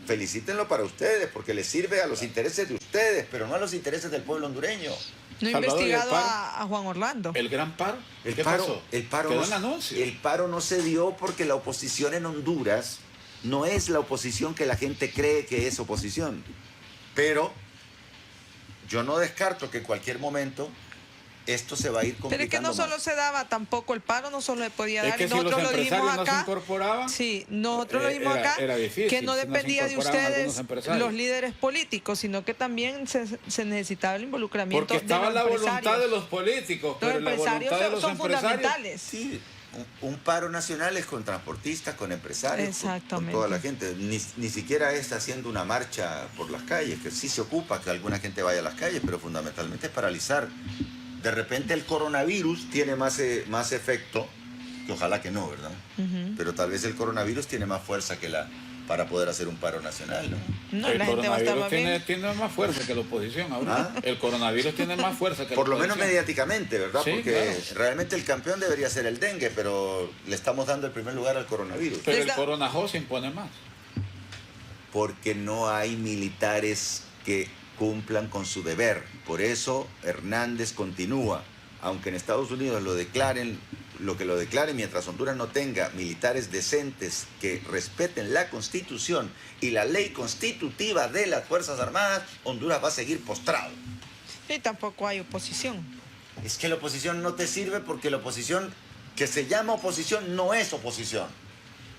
[SPEAKER 2] Felicítenlo para ustedes, porque les sirve a los intereses de ustedes, pero no a los intereses del pueblo hondureño.
[SPEAKER 3] No he
[SPEAKER 1] Salvador, ¿y el
[SPEAKER 3] investigado
[SPEAKER 1] paro?
[SPEAKER 3] a Juan Orlando.
[SPEAKER 1] El gran paro.
[SPEAKER 2] El
[SPEAKER 1] ¿Qué
[SPEAKER 2] paro,
[SPEAKER 1] pasó?
[SPEAKER 2] el paro
[SPEAKER 1] Quedó
[SPEAKER 2] no,
[SPEAKER 1] en anuncio.
[SPEAKER 2] el paro no se dio porque la oposición en Honduras no es la oposición que la gente cree que es oposición. Pero yo no descarto que en cualquier momento esto se va a ir
[SPEAKER 3] Pero
[SPEAKER 2] complicando
[SPEAKER 3] es que no solo
[SPEAKER 2] más.
[SPEAKER 3] se daba tampoco el paro, no solo se podía
[SPEAKER 1] Es
[SPEAKER 3] dar.
[SPEAKER 1] que
[SPEAKER 3] Y
[SPEAKER 1] si los
[SPEAKER 3] nosotros lo dijimos
[SPEAKER 1] empresarios no se
[SPEAKER 3] acá.
[SPEAKER 1] incorporaban,
[SPEAKER 3] Sí, nosotros lo dijimos
[SPEAKER 1] era-
[SPEAKER 3] acá,
[SPEAKER 1] era difícil,
[SPEAKER 3] que no
[SPEAKER 1] si no se
[SPEAKER 3] dependía de
[SPEAKER 1] incorporaban algunos
[SPEAKER 3] ustedes,
[SPEAKER 1] empresarios.
[SPEAKER 3] los líderes políticos, sino que también se necesitaba el involucramiento
[SPEAKER 1] porque estaba
[SPEAKER 3] de los
[SPEAKER 1] la voluntad
[SPEAKER 3] empresarios.
[SPEAKER 1] de los políticos,
[SPEAKER 3] Los
[SPEAKER 1] pero la
[SPEAKER 3] empresarios
[SPEAKER 1] voluntad de los
[SPEAKER 3] son
[SPEAKER 1] empresarios...
[SPEAKER 3] fundamentales.
[SPEAKER 2] Sí, un paro nacional es con transportistas, con empresarios, con
[SPEAKER 3] Exactamente.
[SPEAKER 2] toda la gente. Ni siquiera es haciendo una marcha por las calles, que sí se ocupa que alguna gente vaya a las calles, pero fundamentalmente es paralizar. De repente el coronavirus tiene más efecto, que ojalá que no, ¿verdad?
[SPEAKER 3] Ujú.
[SPEAKER 2] Pero tal vez el coronavirus tiene más fuerza que para poder hacer un paro nacional, ¿no?
[SPEAKER 3] No,
[SPEAKER 1] El
[SPEAKER 3] la gente va a estar
[SPEAKER 1] coronavirus
[SPEAKER 3] más bien.
[SPEAKER 1] tiene más fuerza que la oposición ahora.
[SPEAKER 2] ¿Ah?
[SPEAKER 1] El coronavirus tiene más fuerza que la
[SPEAKER 2] Por lo
[SPEAKER 1] oposición.
[SPEAKER 2] menos mediáticamente, ¿verdad?
[SPEAKER 1] Sí,
[SPEAKER 2] Porque
[SPEAKER 1] claro.
[SPEAKER 2] realmente el campeón debería ser el dengue, pero le estamos dando el primer lugar al coronavirus.
[SPEAKER 1] Pero el
[SPEAKER 3] Les da-
[SPEAKER 1] coronajo se impone más.
[SPEAKER 2] Porque no hay militares que cumplan con su deber. Por eso Hernández continúa. Aunque en Estados Unidos lo declaren, mientras Honduras no tenga militares decentes que respeten la Constitución y la ley constitutiva de las Fuerzas Armadas, Honduras va a seguir postrado.
[SPEAKER 3] Y tampoco hay oposición.
[SPEAKER 2] Es que la oposición no te sirve porque la oposición que se llama oposición no es oposición.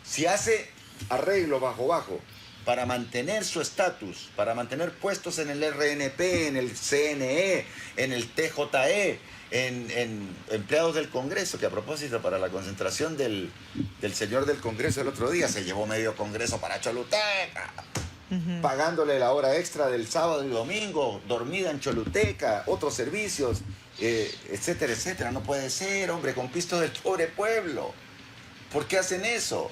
[SPEAKER 2] Si hace arreglo bajo para mantener su estatus, para mantener puestos en el RNP, en el CNE, en el TJE, en empleados del Congreso, que a propósito para la concentración del señor del Congreso el otro día se llevó medio Congreso para Choluteca, pagándole la hora extra del sábado y domingo, dormida en Choluteca, otros servicios, etcétera, etcétera. No puede ser, hombre, con pisto del pobre pueblo. ¿Por qué hacen eso?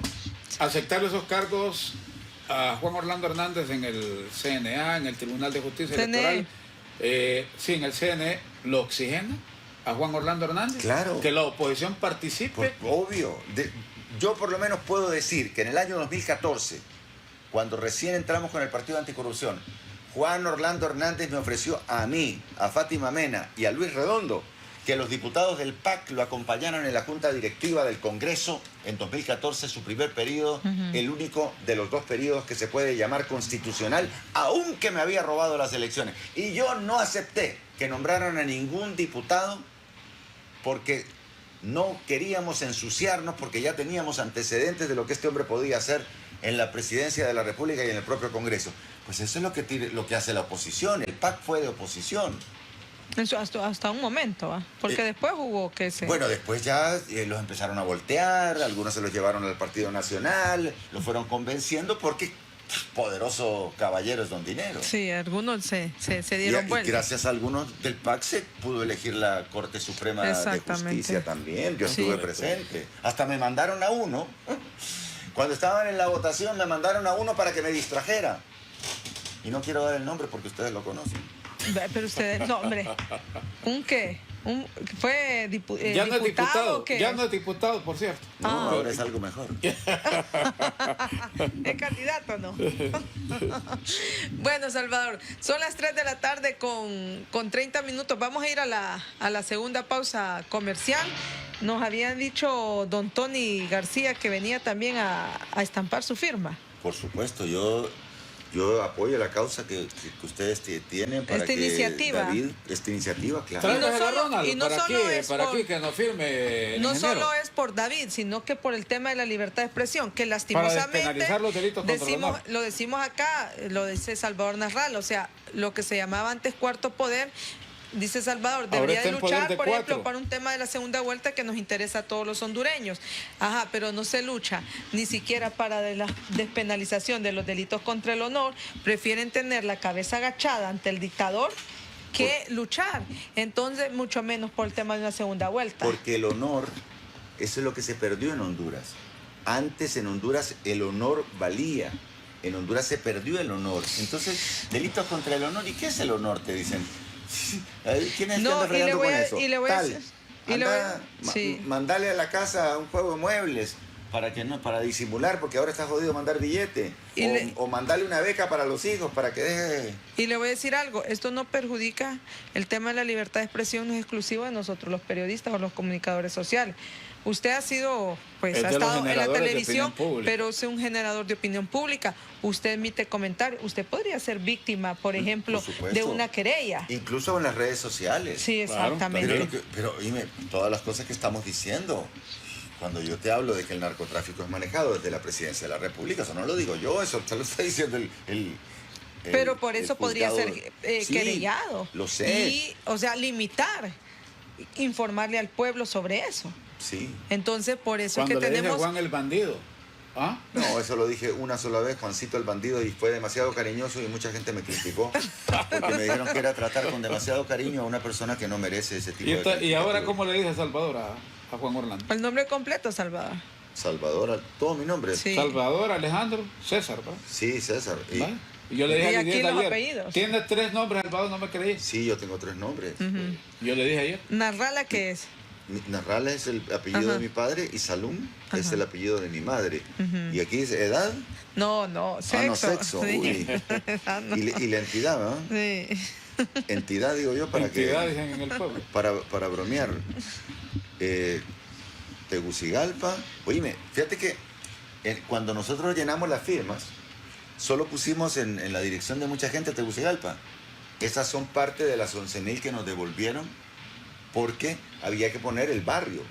[SPEAKER 1] Aceptar esos cargos a Juan Orlando Hernández en el CNA, en el Tribunal de Justicia
[SPEAKER 3] CNE.
[SPEAKER 1] Electoral, sí, en el CNE, ¿lo oxigena a Juan Orlando Hernández?
[SPEAKER 2] Claro.
[SPEAKER 1] Que la oposición participe.
[SPEAKER 2] Obvio. Yo por lo menos puedo decir que en el año 2014, cuando recién entramos con el Partido Anticorrupción, Juan Orlando Hernández me ofreció a mí, a Fátima Mena y a Luis Redondo que los diputados del PAC lo acompañaran en la Junta Directiva del Congreso en 2014, su primer periodo, el único de los dos periodos que se puede llamar constitucional, aunque me había robado las elecciones. Y yo no acepté que nombraran a ningún diputado porque no queríamos ensuciarnos, porque ya teníamos antecedentes de lo que este hombre podía hacer en la presidencia de la República y en el propio Congreso. Pues eso es lo que hace la oposición. El PAC fue de oposición.
[SPEAKER 3] Eso hasta un momento, ¿va? Porque después hubo que se...
[SPEAKER 2] Bueno, después ya los empezaron a voltear, algunos se los llevaron al Partido Nacional, los fueron convenciendo porque poderoso caballero es don dinero.
[SPEAKER 3] Sí, algunos se dieron
[SPEAKER 2] Y
[SPEAKER 3] vuelta.
[SPEAKER 2] gracias a algunos del PAC se pudo elegir la Corte Suprema de
[SPEAKER 3] Exactamente.
[SPEAKER 2] Justicia también. Yo
[SPEAKER 3] Sí.
[SPEAKER 2] estuve presente. Hasta me mandaron a uno. Cuando estaban en la votación me mandaron a uno para que me distrajera. Y no quiero dar el nombre porque ustedes lo conocen.
[SPEAKER 3] Pero ustedes, no, hombre. ¿Un qué? ¿Fue
[SPEAKER 1] Ya no es
[SPEAKER 3] diputado
[SPEAKER 1] diputado,
[SPEAKER 3] o qué?
[SPEAKER 1] ya no es diputado, por cierto.
[SPEAKER 2] No,
[SPEAKER 3] Ah.
[SPEAKER 2] ahora es algo mejor.
[SPEAKER 3] ¿Es candidato no? Bueno, Salvador, son las 3 de la tarde con 30 minutos. Vamos a ir a la segunda pausa comercial. Nos habían dicho don Tony García que venía también a estampar su firma.
[SPEAKER 2] Por supuesto, yo apoyo la causa que ustedes tienen para
[SPEAKER 3] Esta
[SPEAKER 2] que
[SPEAKER 3] iniciativa.
[SPEAKER 2] David, esta iniciativa, claro.
[SPEAKER 1] Tráiganse
[SPEAKER 3] no
[SPEAKER 1] a
[SPEAKER 3] solo-
[SPEAKER 1] Ronald
[SPEAKER 3] y no
[SPEAKER 1] para
[SPEAKER 3] solo
[SPEAKER 1] aquí,
[SPEAKER 3] es
[SPEAKER 1] para
[SPEAKER 3] por-
[SPEAKER 1] aquí que nos firme el
[SPEAKER 3] No
[SPEAKER 1] ingeniero.
[SPEAKER 3] solo es por David, sino que por el tema de la libertad de expresión, que lastimosamente
[SPEAKER 1] despenalizar los delitos contra el honor.
[SPEAKER 3] lo decimos acá, lo dice Salvador Narral, o sea, lo que se llamaba antes cuarto poder, dice Salvador,
[SPEAKER 1] Ahora
[SPEAKER 3] debería
[SPEAKER 1] está
[SPEAKER 3] de
[SPEAKER 1] en poder
[SPEAKER 3] luchar,
[SPEAKER 1] de
[SPEAKER 3] por
[SPEAKER 1] 4.
[SPEAKER 3] ejemplo, para un tema de la segunda vuelta que nos interesa a todos los hondureños. Ajá, pero no se lucha ni siquiera para de la despenalización de los delitos contra el honor, prefieren tener la cabeza agachada ante el dictador que luchar. Entonces, mucho menos por el tema de una segunda vuelta.
[SPEAKER 2] Porque el honor, eso es lo que se perdió en Honduras. Antes en Honduras el honor valía. En Honduras se perdió el honor. Entonces, delitos contra el honor. ¿Y qué es el honor? Te dicen. ¿Quién es el que
[SPEAKER 3] No,
[SPEAKER 2] anda
[SPEAKER 3] y le
[SPEAKER 2] fregando
[SPEAKER 3] voy
[SPEAKER 2] con
[SPEAKER 3] a-
[SPEAKER 2] eso?
[SPEAKER 3] y le voy a
[SPEAKER 2] Tal.
[SPEAKER 3] decir- y le voy a-
[SPEAKER 2] Anda,
[SPEAKER 3] sí.
[SPEAKER 2] mandale a la casa un juego de muebles para disimular, porque ahora está jodido mandar billete.
[SPEAKER 3] Y
[SPEAKER 2] O mandale una beca para los hijos para que deje.
[SPEAKER 3] Y le voy a decir algo, esto no perjudica, el tema de la libertad de expresión no es exclusivo de nosotros los periodistas o los comunicadores sociales. usted ha sido, pues
[SPEAKER 1] Es
[SPEAKER 3] ha
[SPEAKER 1] de los
[SPEAKER 3] estado en la
[SPEAKER 1] generadores de
[SPEAKER 3] televisión,
[SPEAKER 1] opinión pública.
[SPEAKER 3] pero es un generador de opinión pública. Usted emite comentarios. Usted podría ser víctima, por ejemplo,
[SPEAKER 2] supuesto.
[SPEAKER 3] de una querella.
[SPEAKER 2] Incluso en las redes sociales.
[SPEAKER 3] Sí,
[SPEAKER 1] Claro,
[SPEAKER 3] exactamente.
[SPEAKER 2] Pero dime, todas las cosas que estamos diciendo, cuando yo te hablo de que el narcotráfico es manejado desde la presidencia de la República, eso no lo digo yo, eso te lo está diciendo
[SPEAKER 3] Pero por
[SPEAKER 2] el
[SPEAKER 3] eso podría
[SPEAKER 2] juzgado.
[SPEAKER 3] ser
[SPEAKER 2] Sí,
[SPEAKER 3] querellado.
[SPEAKER 2] lo sé.
[SPEAKER 3] Y, o sea, limitar, informarle al pueblo sobre eso.
[SPEAKER 2] Sí.
[SPEAKER 3] Entonces, por eso
[SPEAKER 1] Cuando
[SPEAKER 3] es que
[SPEAKER 1] le dije
[SPEAKER 3] tenemos...
[SPEAKER 1] Juan el bandido. ¿Ah?
[SPEAKER 2] No, eso lo dije una sola vez, Juancito el bandido, y fue demasiado cariñoso y mucha gente me criticó porque me dijeron que era tratar con demasiado cariño a una persona que no merece ese tipo
[SPEAKER 1] Y ahora,
[SPEAKER 2] caricatura.
[SPEAKER 1] ¿cómo le dije a Salvador, a Juan Orlando?
[SPEAKER 3] El nombre completo, Salvador.
[SPEAKER 2] Salvador, todo mi nombre.
[SPEAKER 3] Sí.
[SPEAKER 1] Salvador Alejandro César, ¿verdad?
[SPEAKER 2] Sí, César. Y,
[SPEAKER 1] ¿Vale? Y yo le dije
[SPEAKER 3] Y
[SPEAKER 1] a
[SPEAKER 3] aquí
[SPEAKER 1] Lidiel
[SPEAKER 3] los
[SPEAKER 1] ayer,
[SPEAKER 3] apellidos.
[SPEAKER 1] tiene 3 nombres, Salvador, no me creí.
[SPEAKER 2] sí, yo tengo 3 nombres.
[SPEAKER 1] Yo le dije ayer.
[SPEAKER 3] Narrala, ¿qué es?
[SPEAKER 2] Narrala es el apellido
[SPEAKER 3] Ajá.
[SPEAKER 2] de mi padre y Salum es
[SPEAKER 3] Ajá.
[SPEAKER 2] el apellido de mi madre.
[SPEAKER 3] Ujú.
[SPEAKER 2] Y aquí dice edad.
[SPEAKER 3] No, sexo.
[SPEAKER 2] Sexo.
[SPEAKER 3] Sí.
[SPEAKER 2] Uy.
[SPEAKER 3] Ah, no.
[SPEAKER 2] Y la entidad, ¿no?
[SPEAKER 3] Sí.
[SPEAKER 2] Entidad, digo yo, para
[SPEAKER 1] Entidad,
[SPEAKER 2] que
[SPEAKER 1] dicen en el pueblo.
[SPEAKER 2] para bromear. Tegucigalpa. Oíme, fíjate que cuando nosotros llenamos las firmas, solo pusimos en la dirección de mucha gente Tegucigalpa. Esas son parte de las 11.000 que nos devolvieron porque había que poner el barrio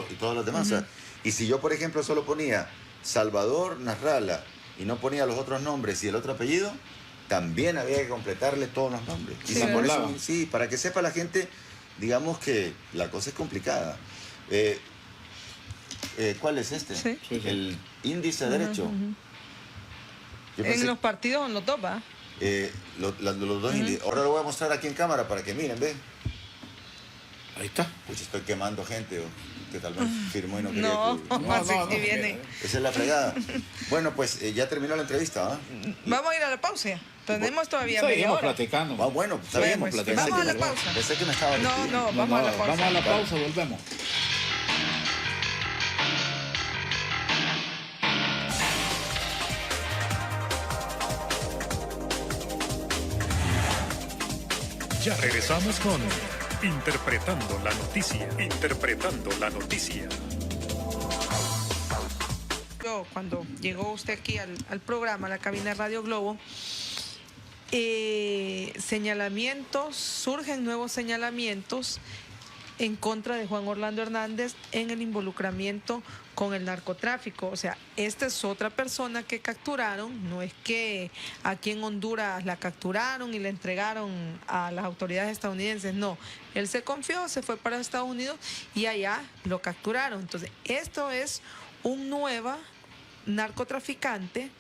[SPEAKER 2] y todos los demás. O sea, y si yo, por ejemplo, solo ponía Salvador Narrala y no ponía los otros nombres y el otro apellido, también había que completarle todos los nombres.
[SPEAKER 3] Sí,
[SPEAKER 2] Y por
[SPEAKER 1] ¿verdad?
[SPEAKER 2] eso, sí, para que sepa la gente, digamos que la cosa es complicada. ¿Cuál es este?
[SPEAKER 3] Sí.
[SPEAKER 1] Sí, sí.
[SPEAKER 2] El índice derecho. Yo pensé-
[SPEAKER 3] En los partidos, en los dos, ¿va?
[SPEAKER 2] los dos índices. Ahora lo voy a mostrar aquí en cámara para que miren, ven.
[SPEAKER 1] Ahí está.
[SPEAKER 2] Pues estoy quemando gente que tal vez firmó y no quería
[SPEAKER 3] No,
[SPEAKER 2] que...
[SPEAKER 3] así
[SPEAKER 1] no,
[SPEAKER 3] que
[SPEAKER 1] no,
[SPEAKER 3] viene.
[SPEAKER 1] mira.
[SPEAKER 2] Esa es la fregada. Bueno, pues ya terminó la entrevista, ¿ah?
[SPEAKER 3] Vamos a ir a la pausa. Tenemos todavía media
[SPEAKER 1] Seguimos
[SPEAKER 3] hora.
[SPEAKER 1] platicando.
[SPEAKER 2] Ah, bueno, está bien.
[SPEAKER 3] Pues,
[SPEAKER 1] platicando.
[SPEAKER 3] vamos a la
[SPEAKER 1] ¿verdad?
[SPEAKER 3] pausa.
[SPEAKER 2] Pensé que me estaba
[SPEAKER 3] No,
[SPEAKER 2] despidiendo.
[SPEAKER 3] no, vamos a la pausa.
[SPEAKER 1] Vamos a la pausa, volvemos.
[SPEAKER 4] Ya regresamos con Interpretando la Noticia. Interpretando la Noticia.
[SPEAKER 3] Cuando llegó usted aquí al programa, a la cabina de Radio Globo, surgen nuevos señalamientos en contra de Juan Orlando Hernández en el involucramiento con el narcotráfico. O sea, esta es otra persona que capturaron, no es que aquí en Honduras la capturaron y la entregaron a las autoridades estadounidenses, no. Él se confió, se fue para Estados Unidos y allá lo capturaron. Entonces, esto es un nuevo narcotraficante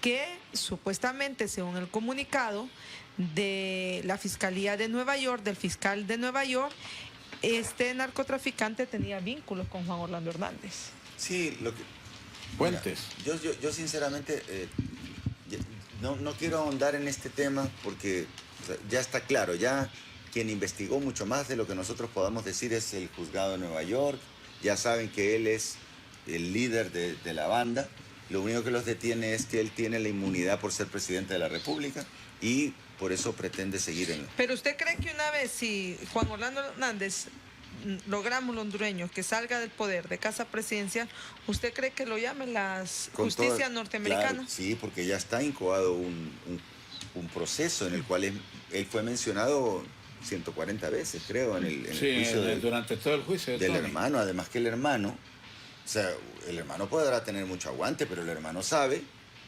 [SPEAKER 3] que supuestamente, según el comunicado de la Fiscalía de Nueva York, del fiscal de Nueva York, este narcotraficante tenía vínculos con Juan Orlando Hernández.
[SPEAKER 2] Sí, lo que...
[SPEAKER 1] Fuentes.
[SPEAKER 2] Mira, yo sinceramente no quiero ahondar en este tema porque o sea, ya está claro, ya quien investigó mucho más de lo que nosotros podamos decir es el juzgado de Nueva York, ya saben que él es el líder de la banda, lo único que los detiene es que él tiene la inmunidad por ser presidente de la República y por eso pretende seguir en...
[SPEAKER 3] Pero usted cree que una vez si Juan Orlando Hernández logramos los hondureños que salga del poder de casa presidencial, ¿usted cree que lo llamen las
[SPEAKER 2] con
[SPEAKER 3] justicias
[SPEAKER 2] toda-
[SPEAKER 3] norteamericanas?
[SPEAKER 2] Claro, sí, porque ya está incoado un proceso en el cual él fue mencionado 140 veces, creo, en el
[SPEAKER 1] Sí,
[SPEAKER 2] juicio
[SPEAKER 1] durante todo el juicio de
[SPEAKER 2] del
[SPEAKER 1] Tony.
[SPEAKER 2] hermano. Además que el hermano, o sea, el hermano podrá tener mucho aguante, pero el hermano sabe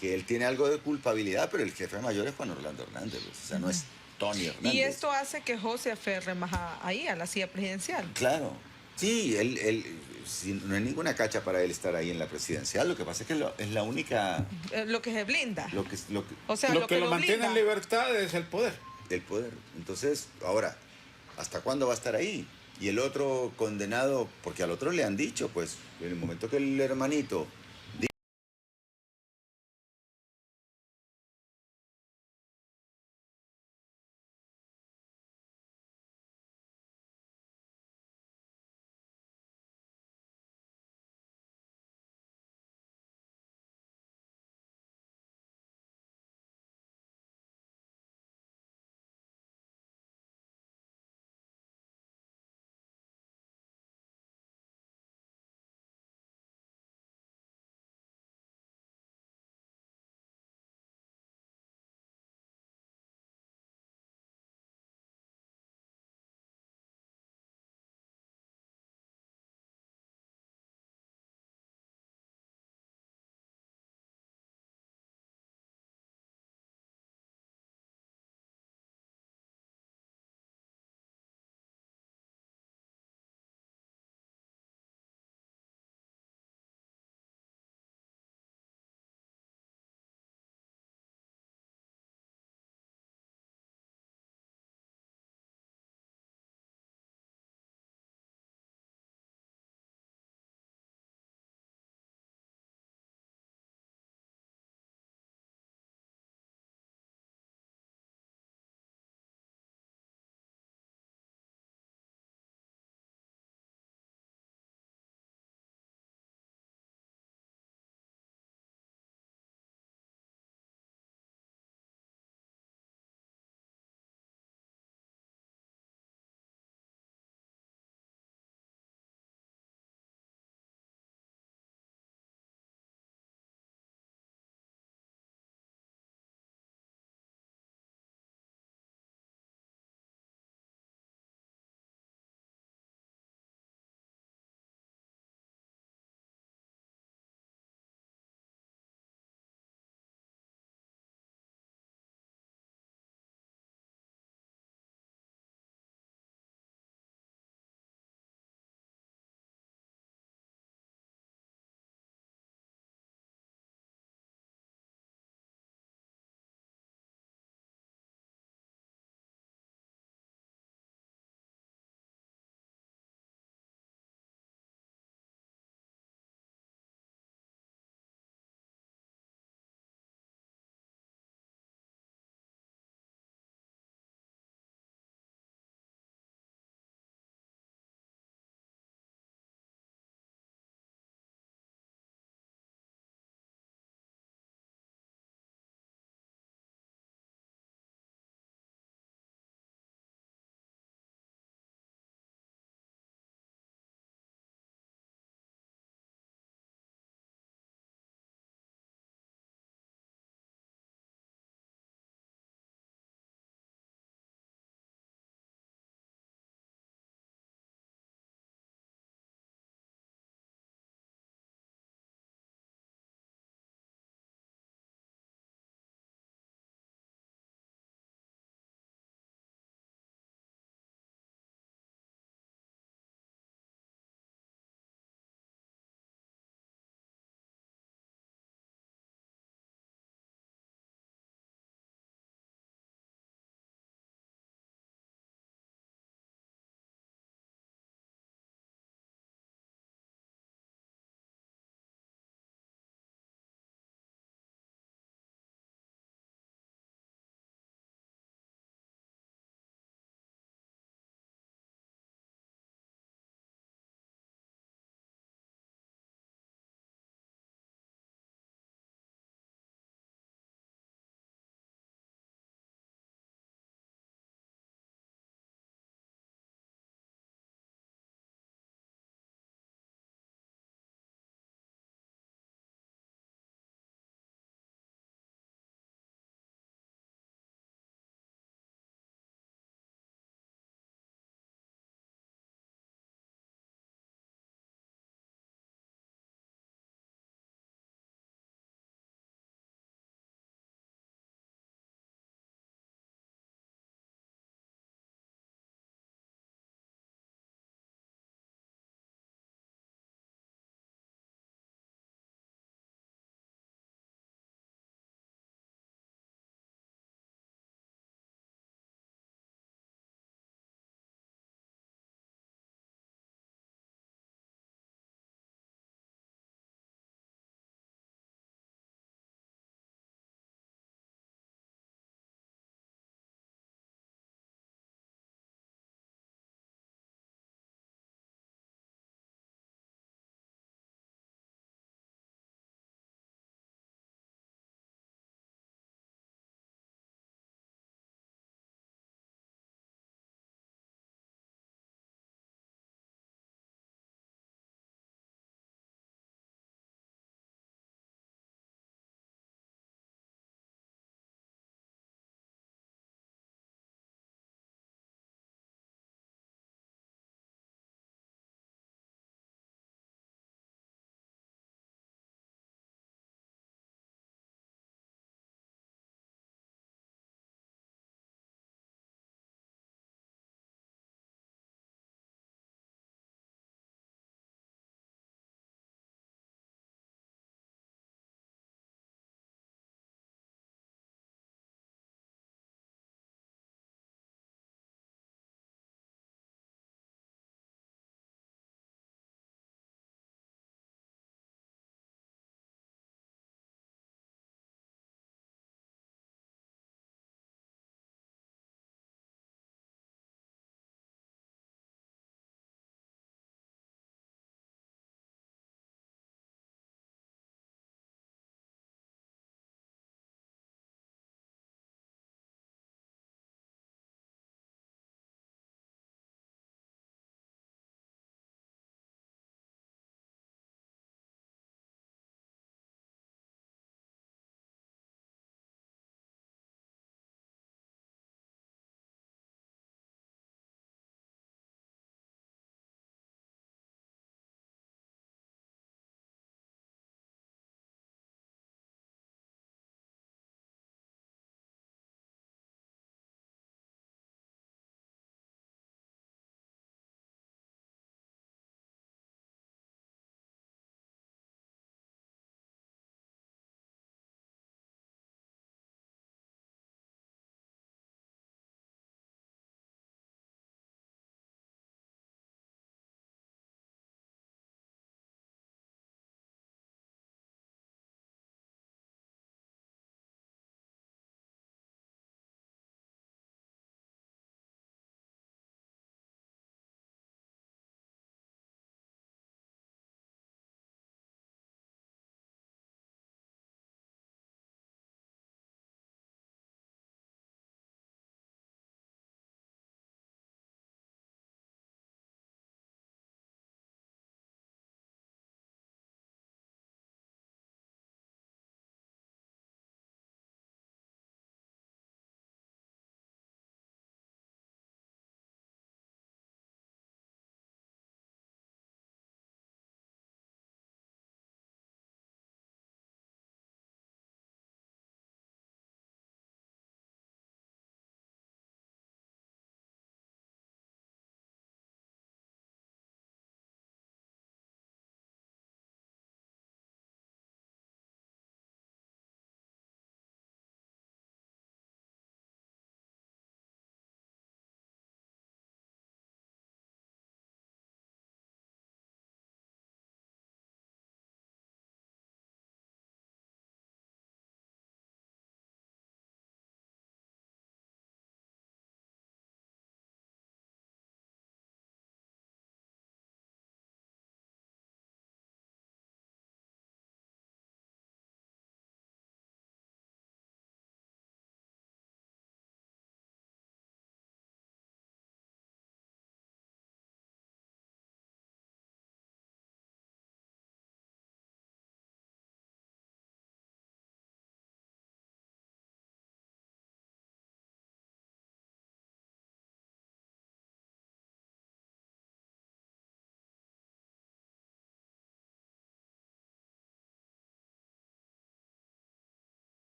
[SPEAKER 2] que él tiene algo de culpabilidad, pero el jefe mayor es Juan Orlando Hernández, pues, o sea, no es Tony Hernández.
[SPEAKER 3] Y esto hace que José aferre más ahí a la silla presidencial.
[SPEAKER 2] Claro, sí, él sí, no hay ninguna cacha para él estar ahí en la presidencial, lo que pasa es que es la única,
[SPEAKER 3] Lo que se blinda.
[SPEAKER 2] lo que,
[SPEAKER 3] O sea,
[SPEAKER 1] Lo que lo mantiene
[SPEAKER 3] blinda.
[SPEAKER 1] en libertad es el poder.
[SPEAKER 2] el poder. Entonces, ahora, ¿hasta cuándo va a estar ahí? Y el otro condenado, porque al otro le han dicho, pues, en el momento que el hermanito